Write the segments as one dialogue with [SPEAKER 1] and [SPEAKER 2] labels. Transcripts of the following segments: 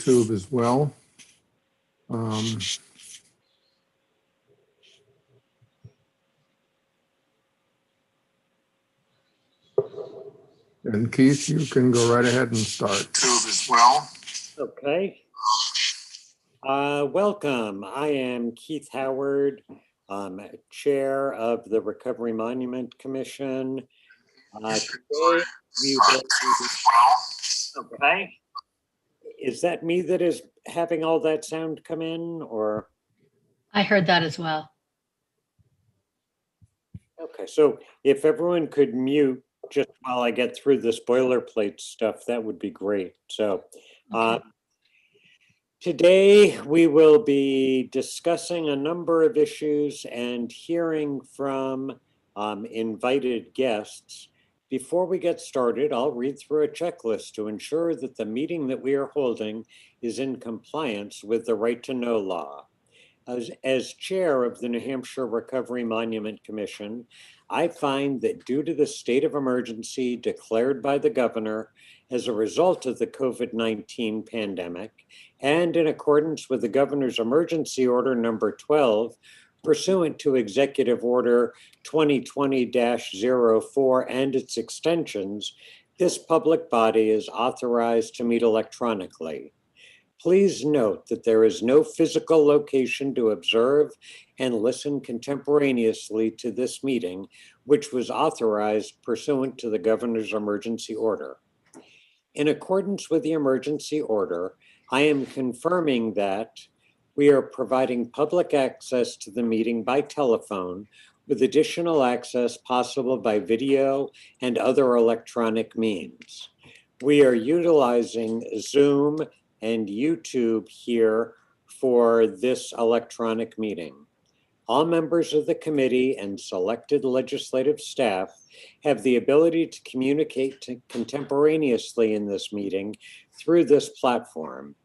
[SPEAKER 1] YouTube as well. And Keith, you can go right ahead and start. YouTube as well.
[SPEAKER 2] Okay. Welcome. I am Keith Howard, Chair of the Recovery Monument Commission. Today we will okay. Is that me that is having all that sound come in, or?
[SPEAKER 3] I heard that as well.
[SPEAKER 2] Okay, so if everyone could mute just while I get through this boilerplate stuff, that would be great. So today we will be discussing a number of issues and hearing from invited guests. Before we get started, I'll read through a checklist to ensure that the meeting that we are holding is in compliance with the Right to Know law. As chair of the New Hampshire Recovery Monument Commission, I find that due to the state of emergency declared by the governor as a result of the COVID-19 pandemic, and in accordance with the governor's emergency order number 12, pursuant to Executive Order 2020-04 and its extensions, this public body is authorized to meet electronically. Please note that there is no physical location to observe and listen contemporaneously to this meeting, which was authorized pursuant to the governor's emergency order. In accordance with the emergency order, I am confirming that we are providing public access to the meeting by telephone, with additional access possible by video and other electronic means. We are utilizing Zoom and YouTube here for this electronic meeting. All members of the committee and selected legislative staff have the ability to communicate contemporaneously in this meeting through this platform,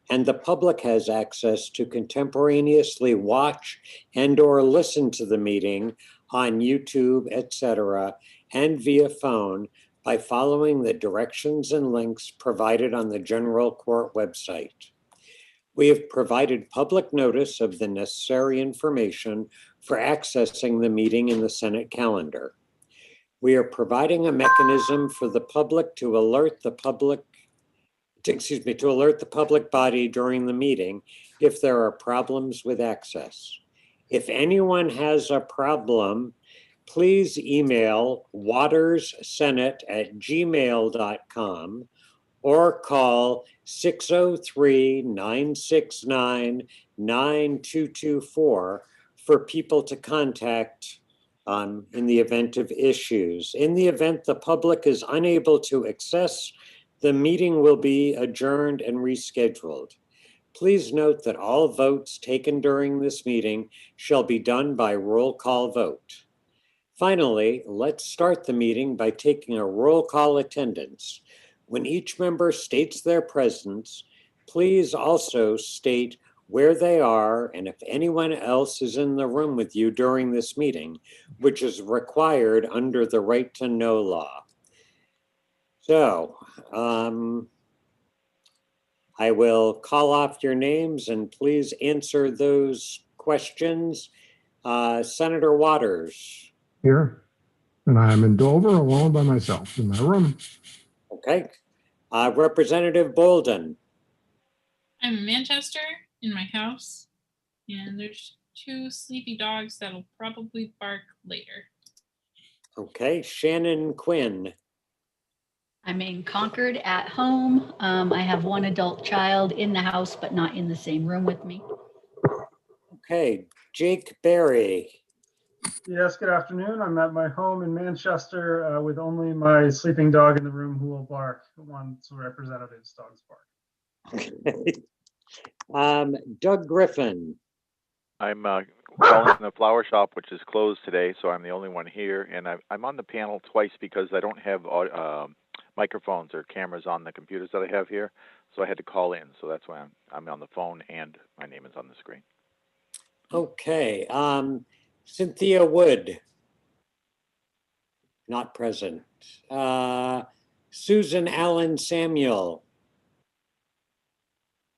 [SPEAKER 2] and the public has access to contemporaneously watch and or listen to the meeting on YouTube, etc., and via phone by following the directions and links provided on the General Court website. We have provided public notice of the necessary information for accessing the meeting in the Senate calendar. We are providing a mechanism for the public to alert the public body during the meeting if there are problems with access. If anyone has a problem, please email waterssenate@gmail.com or call 603-969-9224 for people to contact in the event of issues. In the event the public is unable to access, the meeting will be adjourned and rescheduled. Please note that all votes taken during this meeting shall be done by roll call vote. Finally, let's start the meeting by taking a roll call attendance. When each member states their presence, please also state where they are and if anyone else is in the room with you during this meeting, which is required under the Right to Know law. So, I will call off your names and please answer those questions. Senator Waters.
[SPEAKER 1] Here. And I'm in Dover alone by myself in my room.
[SPEAKER 2] Okay. Representative Bolden.
[SPEAKER 4] I'm in Manchester in my house, and there's 2 sleepy dogs that'll probably bark later.
[SPEAKER 2] Okay. Shannon Quinn.
[SPEAKER 3] I'm in Concord at home. I have 1 adult child in the house, but not in the same room with me.
[SPEAKER 2] Okay. Jake Berry.
[SPEAKER 5] Yes, good afternoon. I'm at my home in Manchester with only my sleeping dog in the room who will bark once representative's dogs bark.
[SPEAKER 2] Okay. Doug Griffin.
[SPEAKER 6] I'm calling from the flower shop, which is closed today, so I'm the only one here. And I'm on the panel twice because I don't have microphones or cameras on the computers that I have here, so I had to call in. So that's why I'm on the phone and my name is on the screen.
[SPEAKER 2] Okay. Cynthia Wood. Not present. Susan Allen Samuel.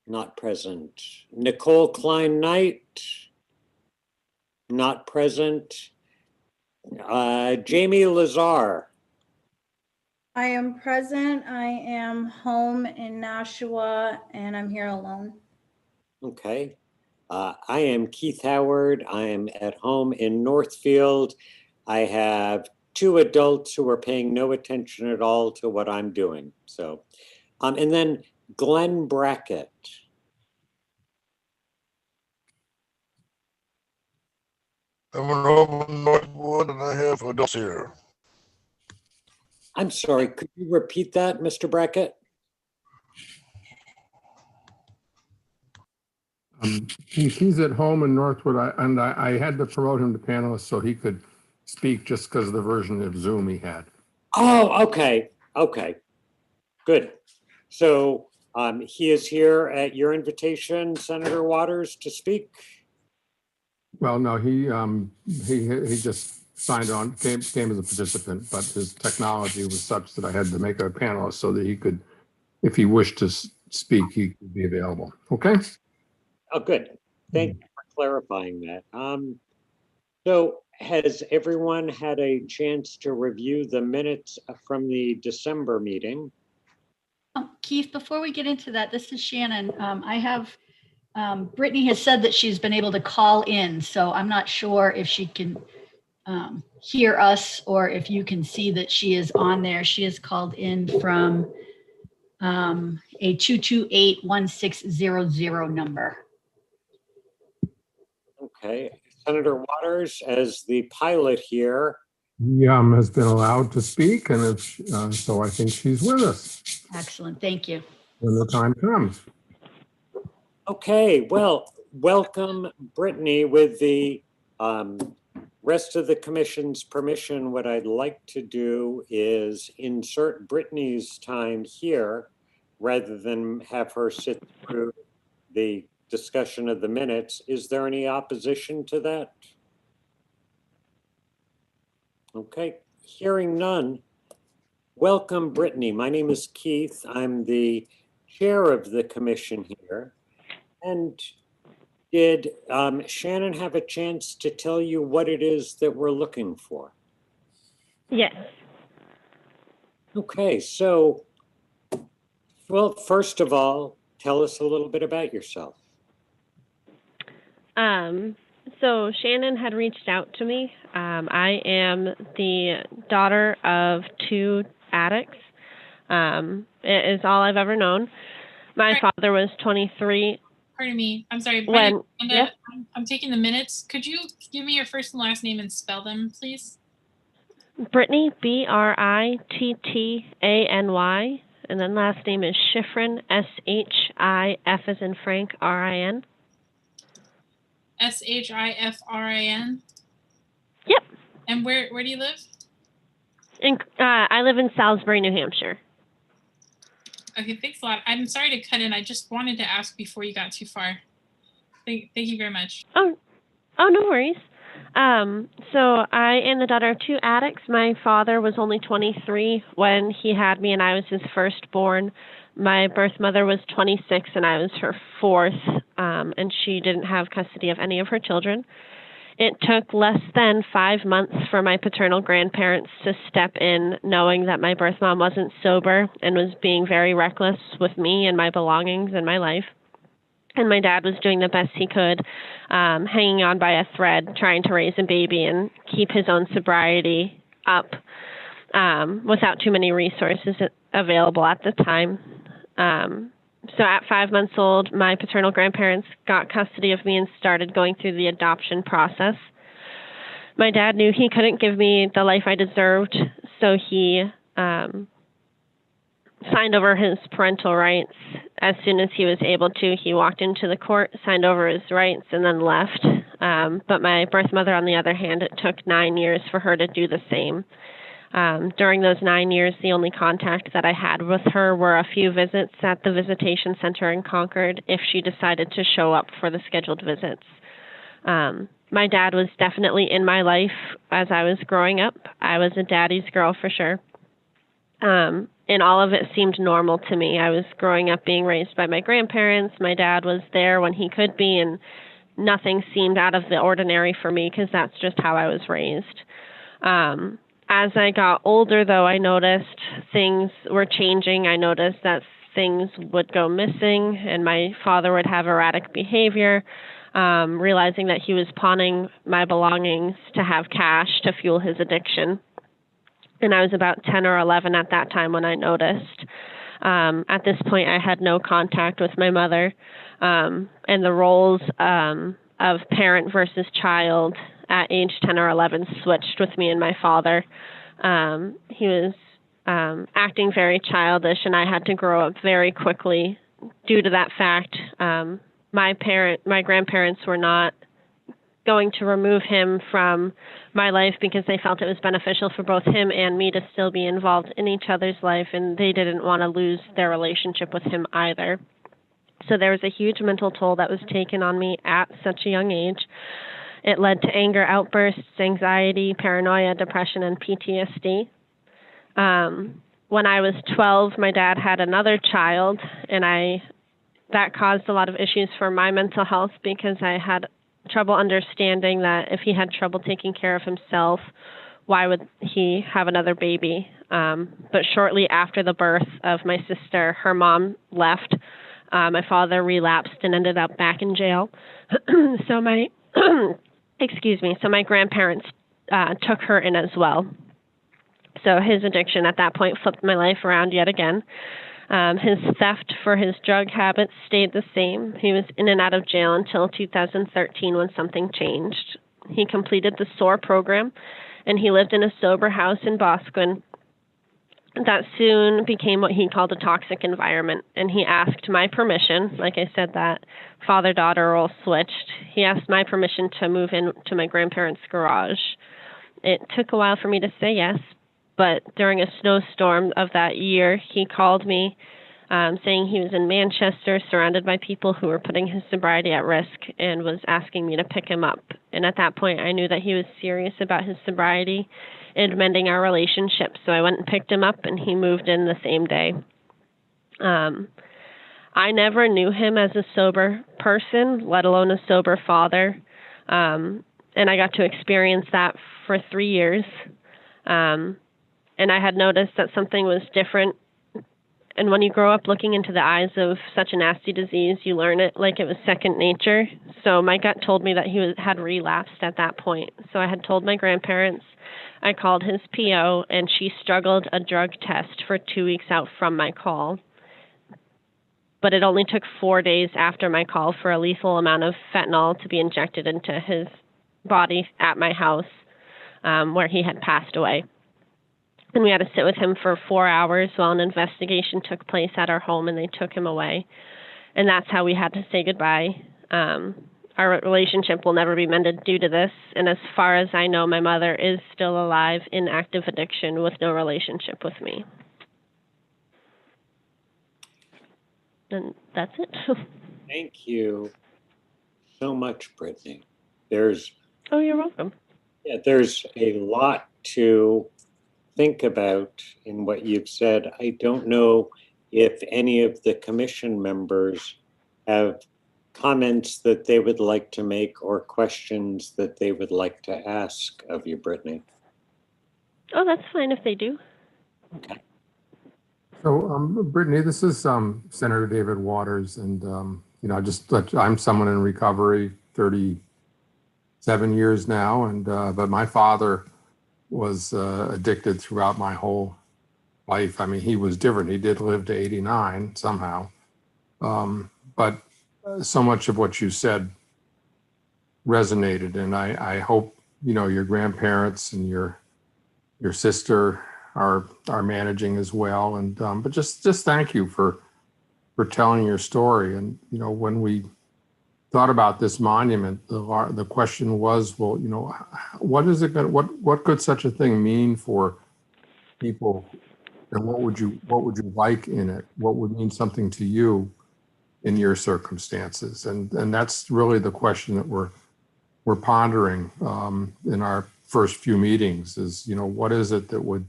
[SPEAKER 2] Not present. Nicole Klein Knight? Not present. Jamie Lazar?
[SPEAKER 7] I am present. I am home in Nashua and I'm here alone.
[SPEAKER 2] Okay. I am Keith Howard. I am at home in Northfield. I have two adults who are paying no attention at all to what I'm doing. So, and then Glenn Brackett.
[SPEAKER 8] I'm in Auburn, Northwood, and I have adults here.
[SPEAKER 2] I'm sorry, could you repeat that, Mr. Brackett?
[SPEAKER 1] He's at home in Northwood, I had to promote him to panelist so he could speak just because of the version of Zoom he had.
[SPEAKER 2] Oh, okay, okay, good. So he is here at your invitation, Senator Waters, to speak?
[SPEAKER 1] Well, no, he just signed on, came as a participant, but his technology was such that I had to make a panelist so that he could, if he wished to speak, he could be available. Okay?
[SPEAKER 2] Oh, good. Thank you for clarifying that. So has everyone had a chance to review the minutes from the December meeting?
[SPEAKER 3] Keith, before we get into that, this is Shannon. Brittany has said that she's been able to call in, so I'm not sure if she can hear us or if you can see that she is on there. She has called in from a 228-1600 number.
[SPEAKER 2] Okay, Senator Waters, as the pilot here.
[SPEAKER 1] He has been allowed to speak, and so I think she's with us
[SPEAKER 3] Excellent, thank you.
[SPEAKER 1] when the time comes.
[SPEAKER 2] Okay, well, welcome, Brittany. With the rest of the commission's permission, what I'd like to do is insert Brittany's time here rather than have her sit through the discussion of the minutes. Is there any opposition to that? Okay, hearing none. Welcome, Brittany. My name is Keith. I'm the chair of the commission here. And did Shannon have a chance to tell you what it is that we're looking for?
[SPEAKER 9] Yes.
[SPEAKER 2] Okay, so, well, first of all, tell us a little bit about yourself.
[SPEAKER 9] So Shannon had reached out to me. I am the daughter of two addicts. It is all I've ever known. My father was 23.
[SPEAKER 4] Pardon me. I'm sorry.
[SPEAKER 9] Yeah.
[SPEAKER 4] I'm taking the minutes. Could you give me your first and last name and spell them, please?
[SPEAKER 9] Brittany, Brittany, and then last name is Schifrin, S-H-I-F as in Frank, R-I-N.
[SPEAKER 4] S-H-I-F-R-I-N?
[SPEAKER 9] Yep.
[SPEAKER 4] And where do you live?
[SPEAKER 9] I live in Salisbury, New Hampshire.
[SPEAKER 4] Okay, thanks a lot. I'm sorry to cut in. I just wanted to ask before you got too far. Thank you very much.
[SPEAKER 9] Oh, no worries. So I am the daughter of two addicts. My father was only 23 when he had me, and I was his firstborn. My birth mother was 26, and I was her fourth, and she didn't have custody of any of her children. It took less than 5 months for my paternal grandparents to step in, knowing that my birth mom wasn't sober and was being very reckless with me and my belongings and my life. And my dad was doing the best he could, hanging on by a thread, trying to raise a baby and keep his own sobriety up without too many resources available at the time. So at 5 months old, my paternal grandparents got custody of me and started going through the adoption process. My dad knew he couldn't give me the life I deserved, so he signed over his parental rights as soon as he was able to. He walked into the court, signed over his rights, and then left. But my birth mother, on the other hand, it took 9 years for her to do the same. During those 9 years, the only contact that I had with her were a few visits at the visitation center in Concord if she decided to show up for the scheduled visits. My dad was definitely in my life as I was growing up. I was a daddy's girl for sure. And all of it seemed normal to me. I was growing up being raised by my grandparents. My dad was there when he could be, and nothing seemed out of the ordinary for me because that's just how I was raised. As I got older, though, I noticed things were changing. I noticed that things would go missing and my father would have erratic behavior, realizing that he was pawning my belongings to have cash to fuel his addiction. And I was about 10 or 11 at that time when I noticed. At this point, I had no contact with my mother, and the roles of parent versus child at age 10 or 11 switched with me and my father. He was acting very childish, and I had to grow up very quickly due to that fact. My grandparents were not going to remove him from my life because they felt it was beneficial for both him and me to still be involved in each other's life, and they didn't want to lose their relationship with him either. So there was a huge mental toll that was taken on me at such a young age. It led to anger outbursts, anxiety, paranoia, depression, and PTSD. When I was 12, my dad had another child, and that caused a lot of issues for my mental health because I had trouble understanding that if he had trouble taking care of himself, why would he have another baby? But shortly after the birth of my sister, her mom left. My father relapsed and ended up back in jail. So my grandparents took her in as well. So his addiction at that point flipped my life around yet again. His theft for his drug habits stayed the same. He was in and out of jail until 2013 when something changed. He completed the SOAR program, and he lived in a sober house in Bosquen that soon became what he called a toxic environment. And he asked my permission. Like I said, that father-daughter role switched. He asked my permission to move into my grandparents' garage. It took a while for me to say yes, but during a snowstorm of that year, he called me saying he was in Manchester, surrounded by people who were putting his sobriety at risk, and was asking me to pick him up. And at that point, I knew that he was serious about his sobriety and mending our relationship. So I went and picked him up, and he moved in the same day. I never knew him as a sober person, let alone a sober father. And I got to experience that for 3 years. And I had noticed that something was different. And when you grow up looking into the eyes of such a nasty disease, you learn it like it was second nature. So my gut told me that he had relapsed at that point. So I had told my grandparents. I called his PO, and she struggled a drug test for 2 weeks out from my call. But it only took 4 days after my call for a lethal amount of fentanyl to be injected into his body at my house, where he had passed away. And we had to sit with him for 4 hours while an investigation took place at our home, and they took him away. And that's how we had to say goodbye. Our relationship will never be mended due to this. And as far as I know, my mother is still alive in active addiction with no relationship with me. And that's it.
[SPEAKER 2] Thank you so much, Brittany. There's
[SPEAKER 9] Oh, you're welcome.
[SPEAKER 2] there's a lot to think about in what you've said. I don't know if any of the commission members have comments that they would like to make or questions that they would like to ask of you, Brittany.
[SPEAKER 9] Oh, that's fine if they do.
[SPEAKER 2] Okay.
[SPEAKER 1] So, Brittany, this is Senator David Waters, and I'm someone in recovery, 37 years now, and but my father was addicted throughout my whole life. I mean, he was different. He did live to 89 somehow, but so much of what you said resonated, and I hope your grandparents and your sister are managing as well. And but just thank you for telling your story. And when we thought about this monument, the question was, well, what is it going? What could such a thing mean for people? And what would you like in it? What would mean something to you in your circumstances? And that's really the question that we're pondering in our first few meetings. Is what is it that would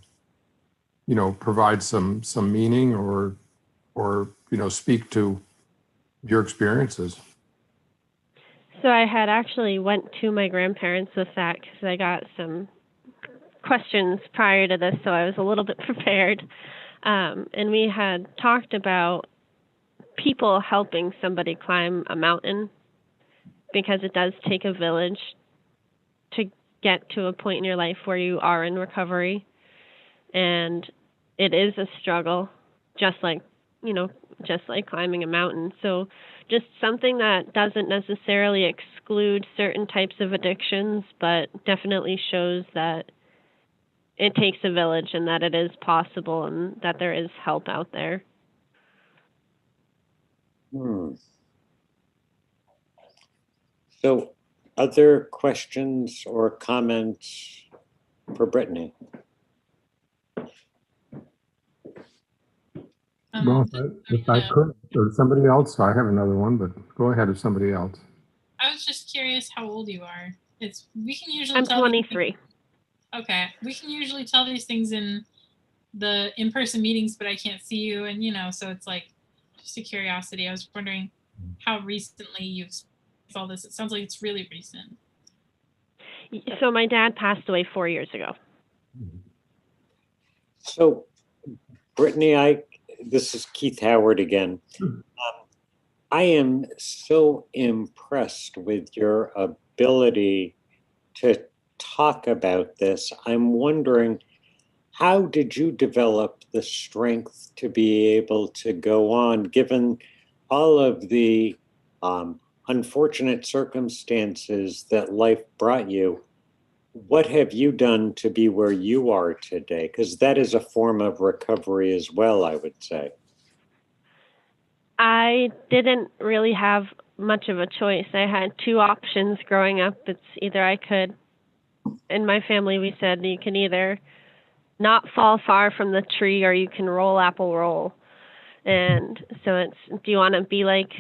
[SPEAKER 1] provide some meaning or speak to your experiences.
[SPEAKER 9] So I had actually went to my grandparents with that because I got some questions prior to this, so I was a little bit prepared. And we had talked about people helping somebody climb a mountain because it does take a village to get to a point in your life where you are in recovery. And it is a struggle, just like climbing a mountain. So just something that doesn't necessarily exclude certain types of addictions, but definitely shows that it takes a village and that it is possible and that there is help out there.
[SPEAKER 2] So, other questions or comments for Brittany?
[SPEAKER 1] Well, if I could, or somebody else, I have another one, but go ahead if somebody else.
[SPEAKER 4] I was just curious how old you are. We can usually
[SPEAKER 9] I'm
[SPEAKER 4] tell
[SPEAKER 9] 23.
[SPEAKER 4] Okay, we can usually tell these things in the in-person meetings, but I can't see you, and so it's like just a curiosity. I was wondering how recently you experienced all this. It sounds like it's really recent.
[SPEAKER 9] So my dad passed away 4 years ago.
[SPEAKER 2] So, Brittany, this is Keith Howard again. I am so impressed with your ability to talk about this. I'm wondering, how did you develop the strength to be able to go on, given all of the unfortunate circumstances that life brought you? What have you done to be where you are today? Because that is a form of recovery as well, I would say.
[SPEAKER 9] I didn't really have much of a choice. I had two options growing up. It's either I could, in my family, we said you can either not fall far from the tree or you can roll apple roll. And so it's, do you want to be like,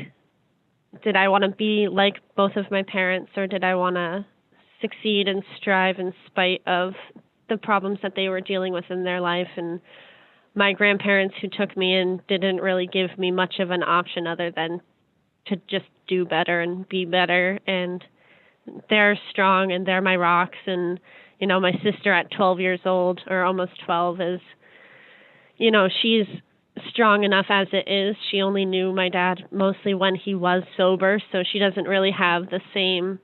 [SPEAKER 9] did I want to be like both of my parents, or did I want to succeed and strive in spite of the problems that they were dealing with in their life? And my grandparents who took me in didn't really give me much of an option other than to just do better and be better. And they're strong and they're my rocks. And, my sister at 12 years old, or almost 12, is, she's strong enough as it is. She only knew my dad mostly when he was sober, so she doesn't really have the same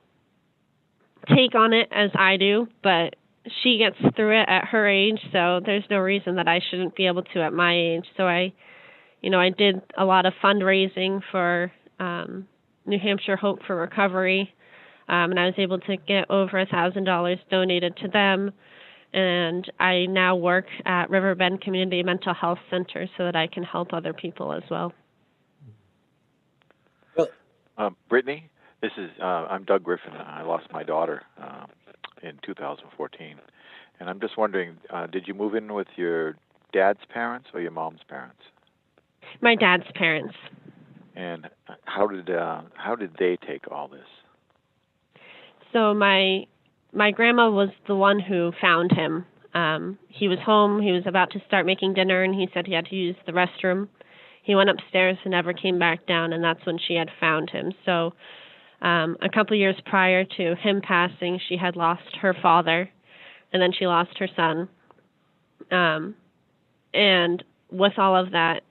[SPEAKER 9] take on it as I do, but she gets through it at her age, so there's no reason that I shouldn't be able to at my age. So I did a lot of fundraising for New Hampshire Hope for Recovery, and I was able to get over $1,000 donated to them. And I now work at Riverbend Community Mental Health Center so that I can help other people as well.
[SPEAKER 6] Brittany, I'm Doug Griffin. I lost my daughter in 2014. And I'm just wondering, did you move in with your dad's parents or your mom's parents?
[SPEAKER 9] My dad's parents.
[SPEAKER 6] And how did they take all this?
[SPEAKER 9] So my grandma was the one who found him. He was home. He was about to start making dinner, and he said he had to use the restroom. He went upstairs and never came back down, and that's when she had found him. So a couple years prior to him passing, she had lost her father, and then she lost her son. And with all of that,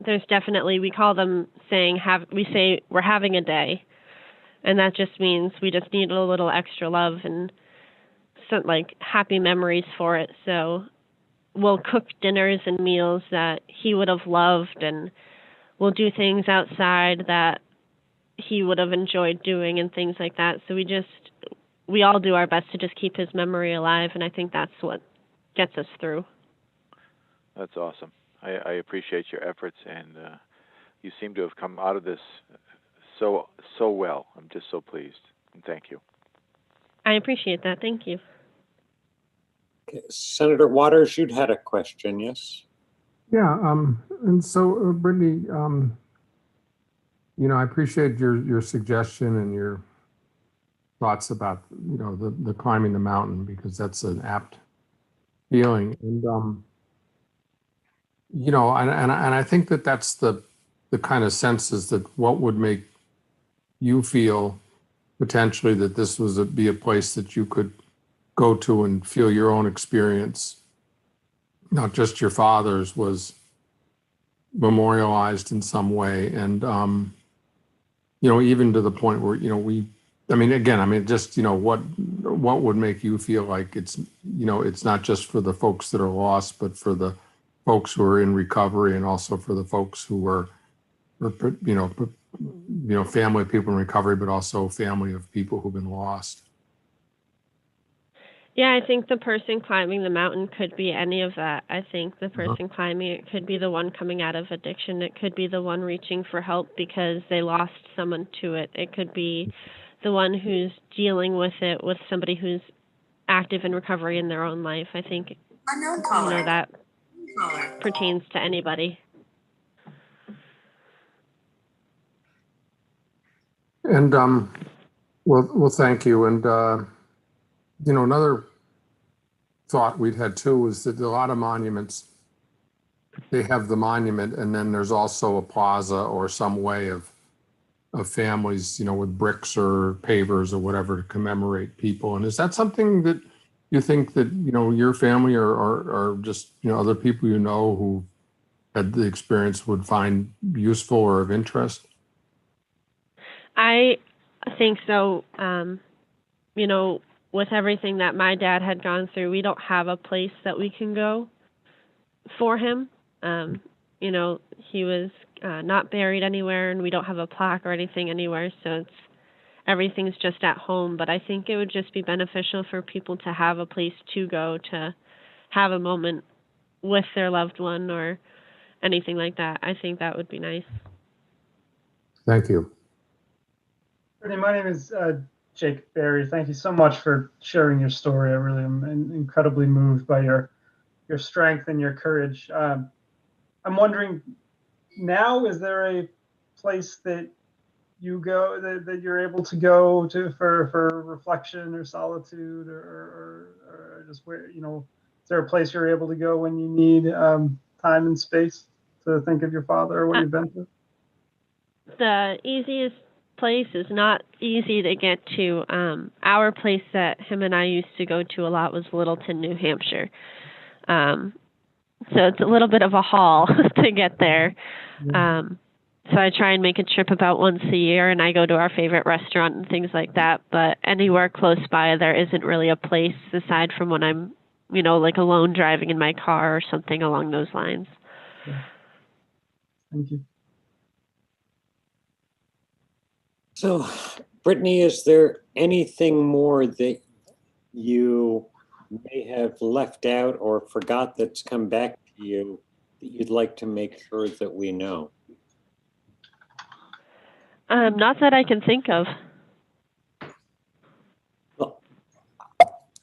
[SPEAKER 9] there's definitely, we call them we say we're having a day. And that just means we just need a little extra love and some happy memories for it. So we'll cook dinners and meals that he would have loved, and we'll do things outside that he would have enjoyed doing and things like that. So we all do our best to just keep his memory alive, and I think that's what gets us through. That's
[SPEAKER 6] awesome. I appreciate your efforts, and you seem to have come out of this so well. I'm just so pleased, and thank you.
[SPEAKER 9] I appreciate that. Thank you.
[SPEAKER 2] Okay. Senator Waters, you'd had a question, yes?
[SPEAKER 1] Yeah, and so Brittany, I appreciate your suggestion and your thoughts about the climbing the mountain, because that's an apt feeling. And, and I think that that's the kind of sense is that what would make you feel potentially that this was be a place that you could go to and feel your own experience, not just your father's, was memorialized in some way. And, even to the point where, just, what would make you feel like it's not just for the folks that are lost, but for the folks who are in recovery and also for the folks who are family of people in recovery, but also family of people who've been lost.
[SPEAKER 9] Yeah, I think the person climbing the mountain could be any of that. I think the person climbing it could be the one coming out of addiction. It could be the one reaching for help because they lost someone to it. It could be the one who's dealing with it with somebody who's active in recovery in their own life. I think that pertains to anybody.
[SPEAKER 1] And well, thank you. And another thought we'd had too was that a lot of monuments, they have the monument, and then there's also a plaza or some way of families, with bricks or pavers or whatever to commemorate people. And is that something that you think that your family or just other people who had the experience would find useful or of interest?
[SPEAKER 9] I think so. With everything that my dad had gone through, we don't have a place that we can go for him. He was not buried anywhere, and we don't have a plaque or anything anywhere, so everything's just at home. But I think it would just be beneficial for people to have a place to go to have a moment with their loved one or anything like that. I think that would be nice.
[SPEAKER 1] Thank you.
[SPEAKER 5] Brittany, my name is Jake Berry. Thank you so much for sharing your story. I really am incredibly moved by your strength and your courage. I'm wondering now, is there a place that you go that you're able to go to for reflection or solitude or just where, is there a place you're able to go when you need time and space to think of your father or what you've been through? The
[SPEAKER 9] easiest place is not easy to get to. Our place that him and I used to go to a lot was Littleton, New Hampshire. So it's a little bit of a haul to get there. So I try and make a trip about once a year, and I go to our favorite restaurant and things like that. But anywhere close by, there isn't really a place aside from when I'm, like alone driving in my car or something along those lines.
[SPEAKER 5] Yeah. Thank you.
[SPEAKER 2] So, Brittany, is there anything more that you may have left out or forgot that's come back to you that you'd like to make sure that we know?
[SPEAKER 9] Not that I can think of.
[SPEAKER 2] Well,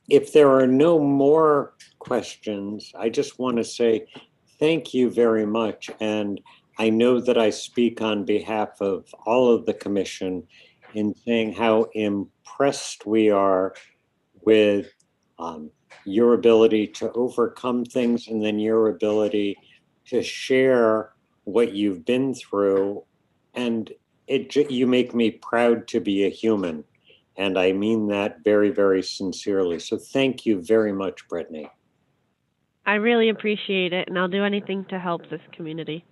[SPEAKER 2] if there are no more questions, I just want to say thank you very much. And I know that I speak on behalf of all of the commission in saying how impressed we are with your ability to overcome things and then your ability to share what you've been through. And you make me proud to be a human. And I mean that very, very sincerely. So thank you very much, Brittany.
[SPEAKER 9] I really appreciate it, and I'll do anything to help this community.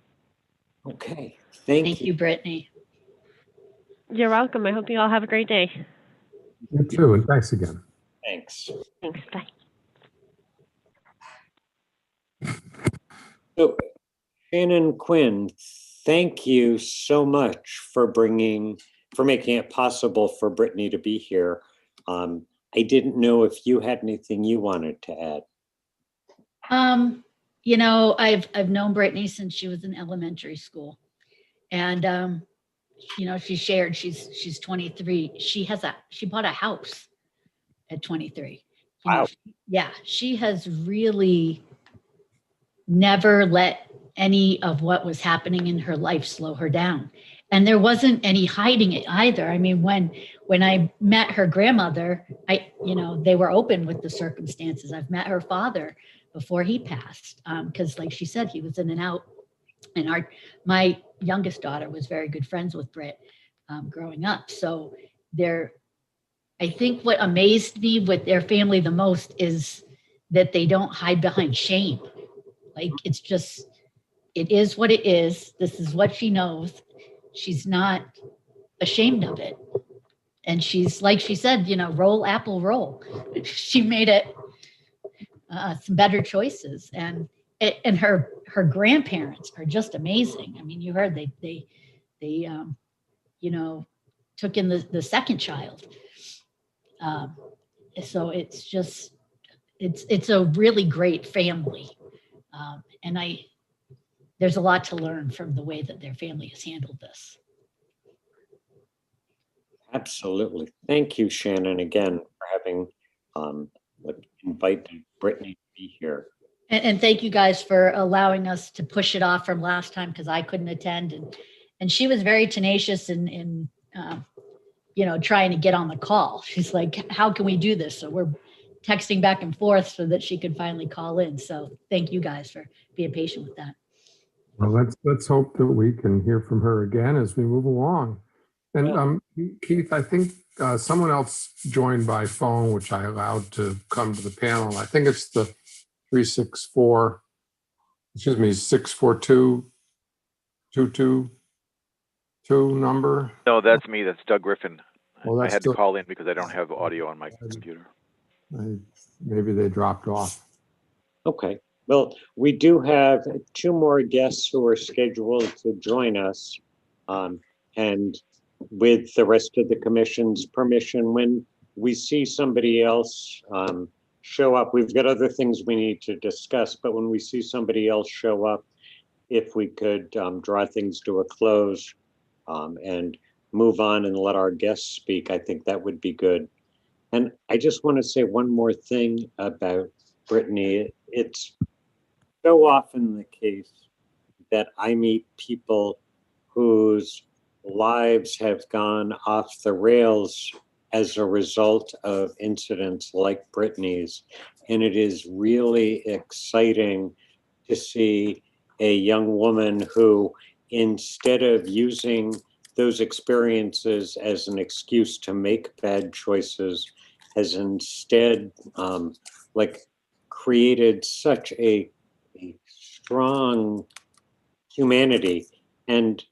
[SPEAKER 2] Okay, thank
[SPEAKER 3] you, Brittany.
[SPEAKER 9] You're welcome. I hope you all have a great day.
[SPEAKER 1] You too, and thanks again.
[SPEAKER 2] Thanks.
[SPEAKER 9] Thanks, bye.
[SPEAKER 2] So, Shannon Quinn, thank you so much for making it possible for Brittany to be here. I didn't know if you had anything you wanted to add.
[SPEAKER 3] I've known Brittany since she was in elementary school, and she shared she's 23. She bought a house at 23.
[SPEAKER 2] Wow.
[SPEAKER 3] She has really never let any of what was happening in her life slow her down. And there wasn't any hiding it either. I mean, when I met her grandmother, they were open with the circumstances. I've met her father, before he passed. Because like she said, he was in and out. And my youngest daughter was very good friends with Britt growing up. So I think what amazed me with their family the most is that they don't hide behind shame. Like, it's just, it is what it is. This is what she knows. She's not ashamed of it. And she's, like she said, roll, apple, roll. She made it some better choices. And her grandparents are just amazing. I mean, you heard they took in the second child. So it's just, it's a really great family. And there's a lot to learn from the way that their family has handled this.
[SPEAKER 2] Absolutely. Thank you, Shannon, again, for having invited Brittany to be here.
[SPEAKER 3] And thank you guys for allowing us to push it off from last time because I couldn't attend. And she was very tenacious in trying to get on the call. She's like, how can we do this? So we're texting back and forth so that she could finally call in. So thank you guys for being patient with that.
[SPEAKER 1] Well, let's hope that we can hear from her again as we move along. And Keith, I think someone else joined by phone, which I allowed to come to the panel. I think it's the 642-222 number.
[SPEAKER 6] No, that's me. That's Doug Griffin.
[SPEAKER 1] Well,
[SPEAKER 6] I had to call in because I don't have audio on my computer.
[SPEAKER 1] Maybe they dropped off.
[SPEAKER 2] Okay. Well, we do have 2 more guests who are scheduled to join us. And with the rest of the commission's permission, when we see somebody else show up, we've got other things we need to discuss, but when we see somebody else show up, if we could draw things to a close and move on and let our guests speak, I think that would be good. And I just want to say one more thing about Brittany. It's so often the case that I meet people whose lives have gone off the rails as a result of incidents like Brittany's. And it is really exciting to see a young woman who, instead of using those experiences as an excuse to make bad choices, has instead created such a strong humanity. And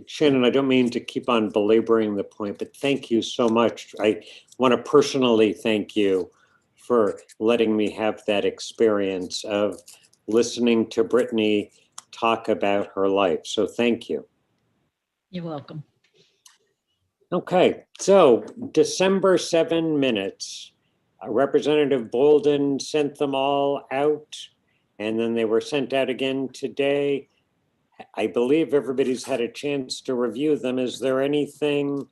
[SPEAKER 2] Shannon, I don't mean to keep on belaboring the point, but thank you so much. I want to personally thank you for letting me have that experience of listening to Brittany talk about her life. So thank you.
[SPEAKER 3] You're welcome.
[SPEAKER 2] Okay, so December 7 minutes. Representative Bolden sent them all out, and then they were sent out again today. I believe everybody's had a chance to review them. Is there anything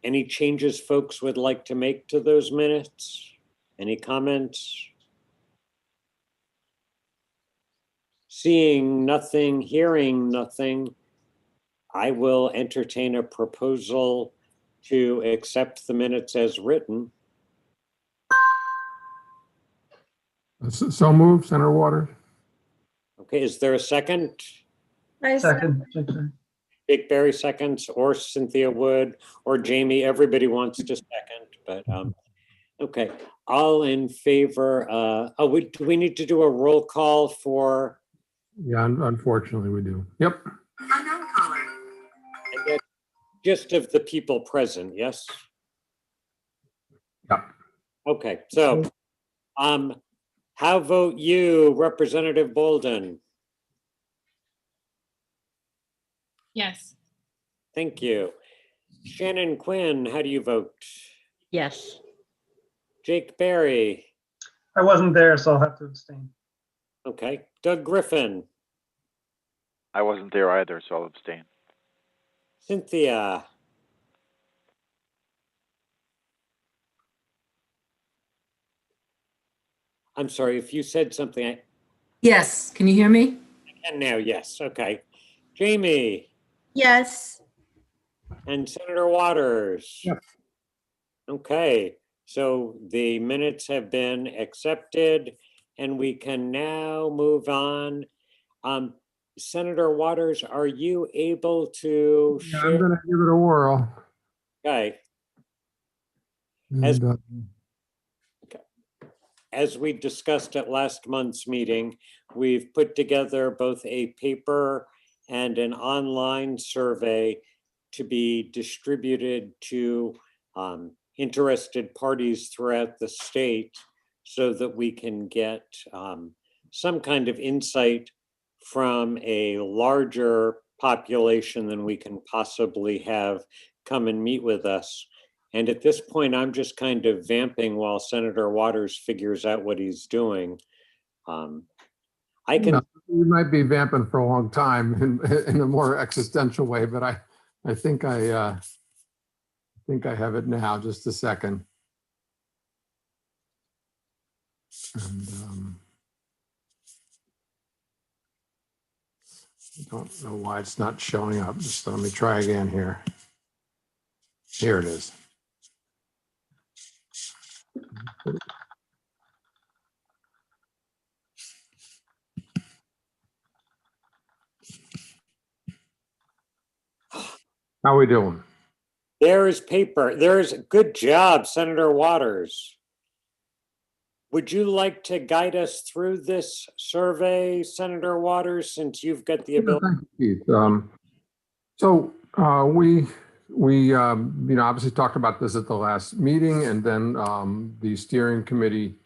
[SPEAKER 2] any changes folks would like to make to those minutes? Any comments? Seeing nothing, hearing nothing, I will entertain a proposal to accept the minutes as written.
[SPEAKER 1] So moved, Senator Waters.
[SPEAKER 2] Okay, is there a second?
[SPEAKER 5] Second.
[SPEAKER 2] Jake Berry seconds, or Cynthia Wood, or Jamie. Everybody wants to second, but okay. All in favor. Do we need to do a roll call for?
[SPEAKER 1] Yeah, unfortunately we do. Yep.
[SPEAKER 2] Just of the people present, yes?
[SPEAKER 1] Yep.
[SPEAKER 2] Okay, so how vote you, Representative Bolden?
[SPEAKER 4] Yes.
[SPEAKER 2] Thank you. Shannon Quinn, how do you vote?
[SPEAKER 3] Yes.
[SPEAKER 2] Jake Berry.
[SPEAKER 5] I wasn't there, so I'll have to abstain.
[SPEAKER 2] Okay. Doug Griffin.
[SPEAKER 6] I wasn't there either, so I'll abstain.
[SPEAKER 2] Cynthia. I'm sorry, if you said something.
[SPEAKER 10] Yes, can you hear me?
[SPEAKER 2] I can now, yes. Okay. Jamie.
[SPEAKER 7] Yes.
[SPEAKER 2] And Senator Waters.
[SPEAKER 1] Yes.
[SPEAKER 2] Okay. So the minutes have been accepted and we can now move on. Senator Waters, are you able to
[SPEAKER 1] Yeah, I'm
[SPEAKER 2] share?
[SPEAKER 1] gonna give it a whirl.
[SPEAKER 2] Okay,
[SPEAKER 1] And,
[SPEAKER 2] as we discussed at last month's meeting, we've put together both a paper and an online survey to be distributed to interested parties throughout the state so that we can get some kind of insight from a larger population than we can possibly have come and meet with us. And at this point, I'm just kind of vamping while Senator Waters figures out what he's doing. I can.
[SPEAKER 1] you might be vamping for a long time in a more existential way, but I think I have it now. Just a second. And, I don't know why it's not showing up. Just let me try again here. Here it is. How are we doing?
[SPEAKER 2] There's paper. There's good job, Senator Waters. Would you like to guide us through this survey, Senator Waters, since you've got the ability?
[SPEAKER 1] Thank you, Keith. So we obviously talked about this at the last meeting, and then the steering committee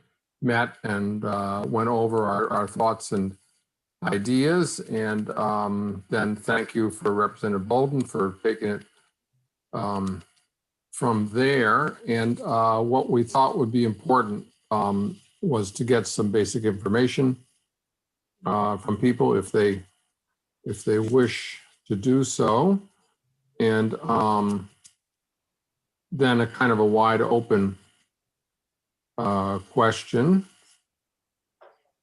[SPEAKER 1] met and went over our thoughts and ideas. And then thank you for Representative Bolden for taking it from there. And what we thought would be important was to get some basic information from people if they wish to do so. And then a kind of a wide open question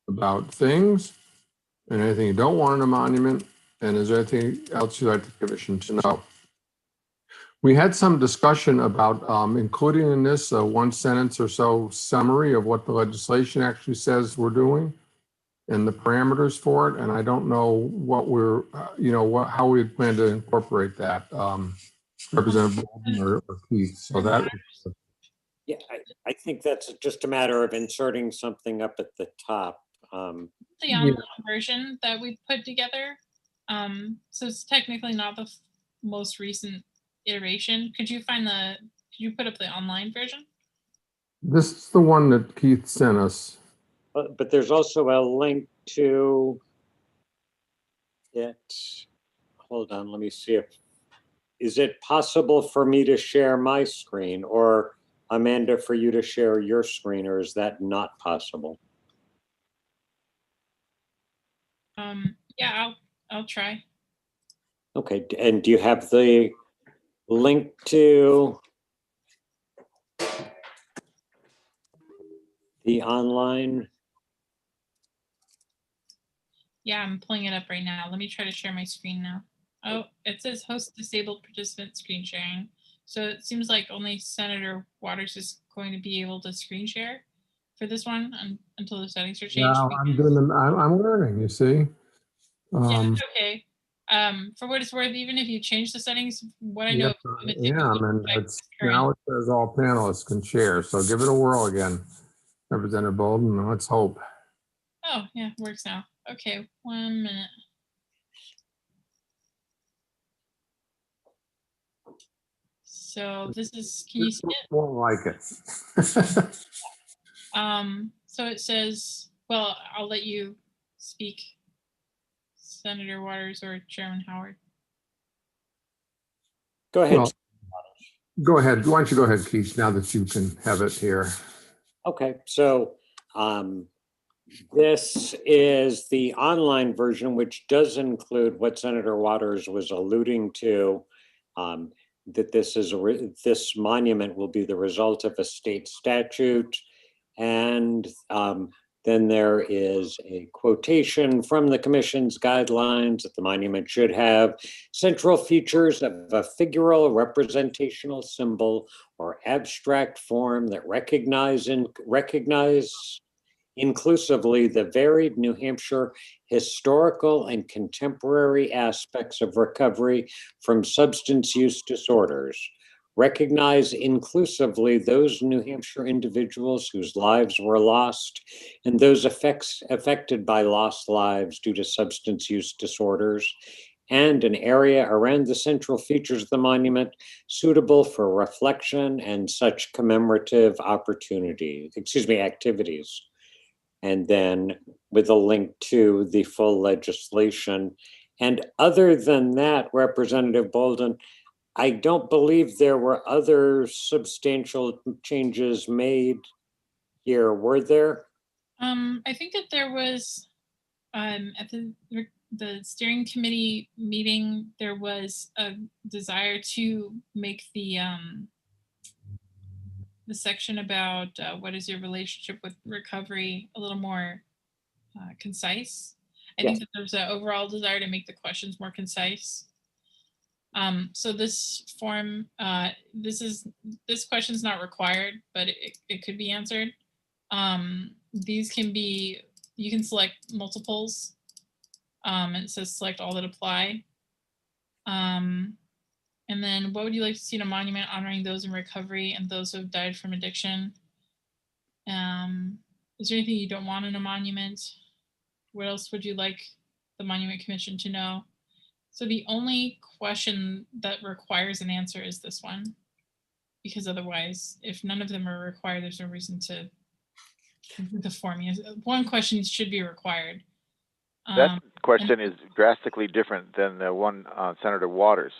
[SPEAKER 1] about things and anything you don't want in a monument. And is there anything else you'd like the commission to know? We had some discussion about including in this a one sentence or so summary of what the legislation actually says we're doing and the parameters for it. And I don't know what we're, how we plan to incorporate that, Representative Bolden or Keith. So that.
[SPEAKER 2] Yeah, I think that's just a matter of inserting something up at the top.
[SPEAKER 4] The online version that we put together. So it's technically not the most recent iteration. Could you put up the online version?
[SPEAKER 1] This is the one that Keith sent us.
[SPEAKER 2] But there's also a link to it. Hold on, let me see is it possible for me to share my screen, or Amanda, for you to share your screen, or is that not possible?
[SPEAKER 4] Yeah, I'll try.
[SPEAKER 2] Okay, and do you have the link to the online?
[SPEAKER 4] Yeah, I'm pulling it up right now. Let me try to share my screen now. Oh, it says host disabled participant screen sharing. So it seems like only Senator Waters is going to be able to screen share for this one until the settings are changed.
[SPEAKER 1] Yeah, I'm learning, you see.
[SPEAKER 4] Yeah, it's okay. For what it's worth, even if you change the settings, what I know.
[SPEAKER 1] Now it says all panelists can share. So give it a whirl again, Representative Bolden. Let's hope.
[SPEAKER 4] Oh, yeah, it works now. Okay, 1 minute. So this is, can you see it?
[SPEAKER 1] Won't like it.
[SPEAKER 4] So it says, well, I'll let you speak, Senator Waters or Chairman Howard.
[SPEAKER 2] Go ahead.
[SPEAKER 1] Well, go ahead. Why don't you go ahead, Keith, now that you can have it here.
[SPEAKER 2] Okay, so this is the online version, which does include what Senator Waters was alluding to, that this monument will be the result of a state statute, and Then there is a quotation from the Commission's guidelines that the monument should have central features of a figural representational symbol or abstract form that recognize inclusively the varied New Hampshire historical and contemporary aspects of recovery from substance use disorders. Recognize inclusively those New Hampshire individuals whose lives were lost and those affected by lost lives due to substance use disorders, and an area around the central features of the monument suitable for reflection and such commemorative activities. And then with a link to the full legislation. And other than that, Representative Bolden, I don't believe there were other substantial changes made here, were there?
[SPEAKER 4] I think that there was, at the steering committee meeting, there was a desire to make the section about what is your relationship with recovery a little more concise. I think that there's an overall desire to make the questions more concise. So this form, this question is not required, but it could be answered. These can be, you can select multiples, and it says select all that apply. And then what would you like to see in a monument honoring those in recovery and those who have died from addiction? Is there anything you don't want in a monument? What else would you like the Monument Commission to know? So the only question that requires an answer is this one, because otherwise, if none of them are required, there's no reason to complete the form. One question should be required.
[SPEAKER 6] That question is drastically different than the one on Senator Waters.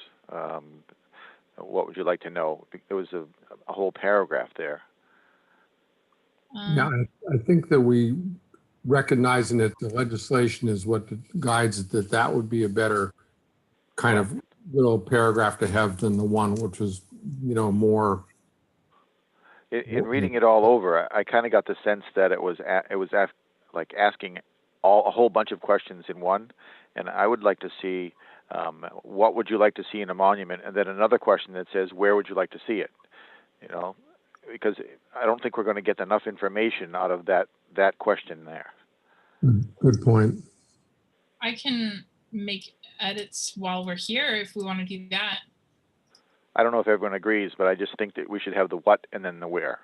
[SPEAKER 6] What would you like to know? There was a whole paragraph there.
[SPEAKER 1] Yeah, I think that we recognizing that the legislation is what guides it, that would be a better kind of little paragraph to have than the one which was, more.
[SPEAKER 6] In reading it all over, I kind of got the sense that it was like asking a whole bunch of questions in one, and I would like to see what would you like to see in a monument, and then another question that says where would you like to see it, because I don't think we're going to get enough information out of that question there.
[SPEAKER 1] Good point.
[SPEAKER 4] I can make edits while we're here if we want to do that.
[SPEAKER 6] I don't know if everyone agrees, but I just think that we should have the what and then the where.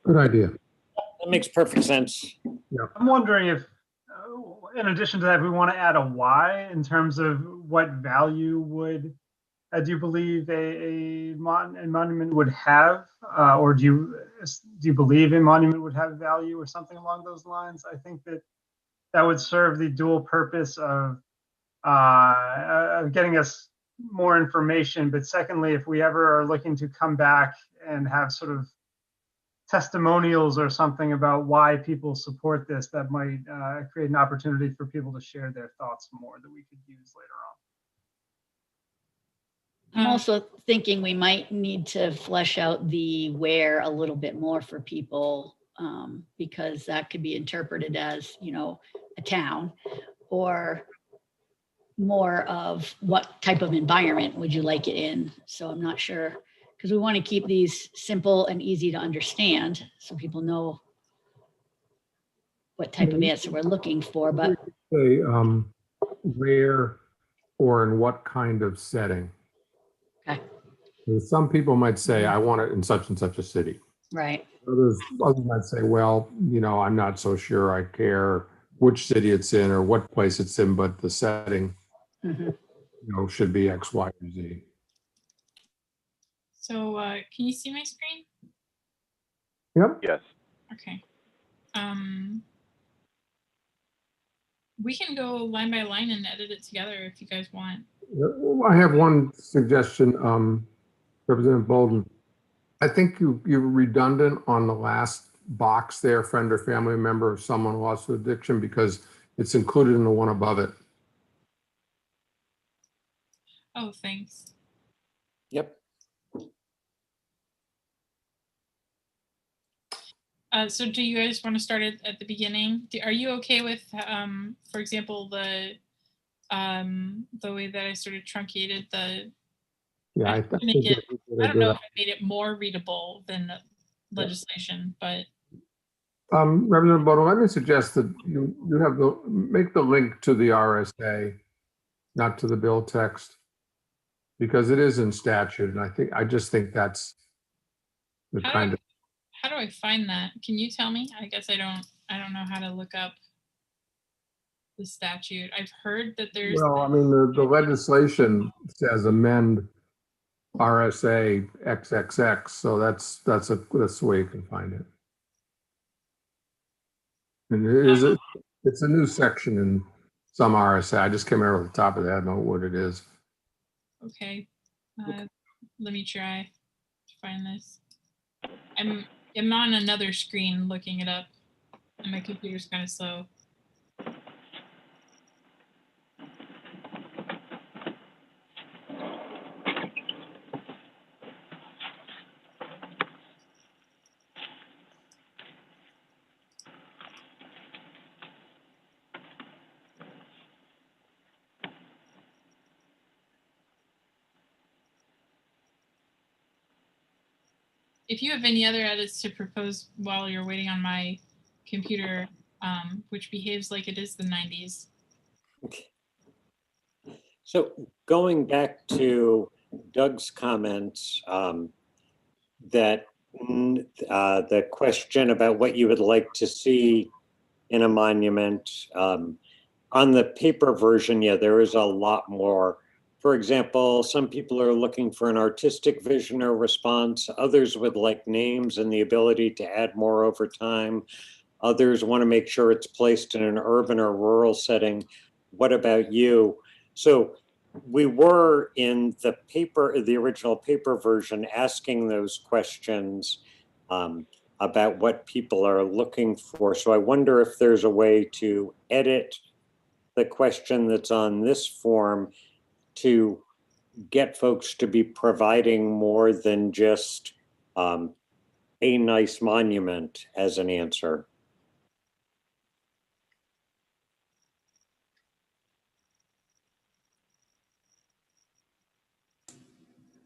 [SPEAKER 1] Good idea.
[SPEAKER 2] That makes perfect sense.
[SPEAKER 1] Yeah.
[SPEAKER 5] I'm wondering if, in addition to that, we want to add a why in terms of what value would, do you believe a monument would have, or do you believe a monument would have value or something along those lines? I think that would serve the dual purpose of getting us more information. But secondly, if we ever are looking to come back and have sort of testimonials or something about why people support this, that might create an opportunity for people to share their thoughts more that we could use later on.
[SPEAKER 3] I'm also thinking we might need to flesh out the where a little bit more for people, because that could be interpreted as, a town, or more of what type of environment would you like it in. So I'm not sure, because we want to keep these simple and easy to understand so people know what type of answer we're looking for. But
[SPEAKER 1] say where or in what kind of setting.
[SPEAKER 3] Okay.
[SPEAKER 1] Some people might say, I want it in such and such a city.
[SPEAKER 3] Right.
[SPEAKER 1] Others might say, well, I'm not so sure I care which city it's in or what place it's in, but the setting, should be X, Y, or Z.
[SPEAKER 4] So can you see my screen?
[SPEAKER 1] Yep.
[SPEAKER 6] Yes.
[SPEAKER 4] Okay. We can go line by line and edit it together if you guys want.
[SPEAKER 1] I have one suggestion, Representative Bolden. I think you're redundant on the last box there, friend or family member of someone who lost to addiction, because it's included in the one above it.
[SPEAKER 4] Oh, thanks.
[SPEAKER 2] Yep.
[SPEAKER 4] So do you guys want to start at the beginning? Are you okay with, for example, the way that I sort of truncated the,
[SPEAKER 1] Yeah,
[SPEAKER 4] I
[SPEAKER 1] I
[SPEAKER 4] tried to
[SPEAKER 1] think
[SPEAKER 4] make it,
[SPEAKER 1] that's a good
[SPEAKER 4] I don't
[SPEAKER 1] idea.
[SPEAKER 4] know if I made it more readable than the legislation, but
[SPEAKER 1] Representative Bodo, let me suggest that you have make the link to the RSA, not to the bill text, because it is in statute, and I just think that's the
[SPEAKER 4] how
[SPEAKER 1] kind
[SPEAKER 4] do
[SPEAKER 1] of.
[SPEAKER 4] how do I find that? Can you tell me? I guess I don't know how to look up the statute. I've heard that there's,
[SPEAKER 1] Well, I mean, the legislation says amend RSA XXX, so that's the way you can find it. And it's a new section in some RSA. I just can't remember off the top of that. I don't know what it is.
[SPEAKER 4] okay, let me try to find this. I'm on another screen looking it up, and my computer's kind of slow. If you have any other edits to propose while you're waiting on my computer, which behaves like it is the 90s.
[SPEAKER 2] So going back to Doug's comments, that the question about what you would like to see in a monument, on the paper version, yeah, there is a lot more. For example, some people are looking for an artistic vision or response. Others would like names and the ability to add more over time. Others want to make sure it's placed in an urban or rural setting. What about you? So we were in the original paper version, asking those questions about what people are looking for. So I wonder if there's a way to edit the question that's on this form to get folks to be providing more than just a nice monument as an answer.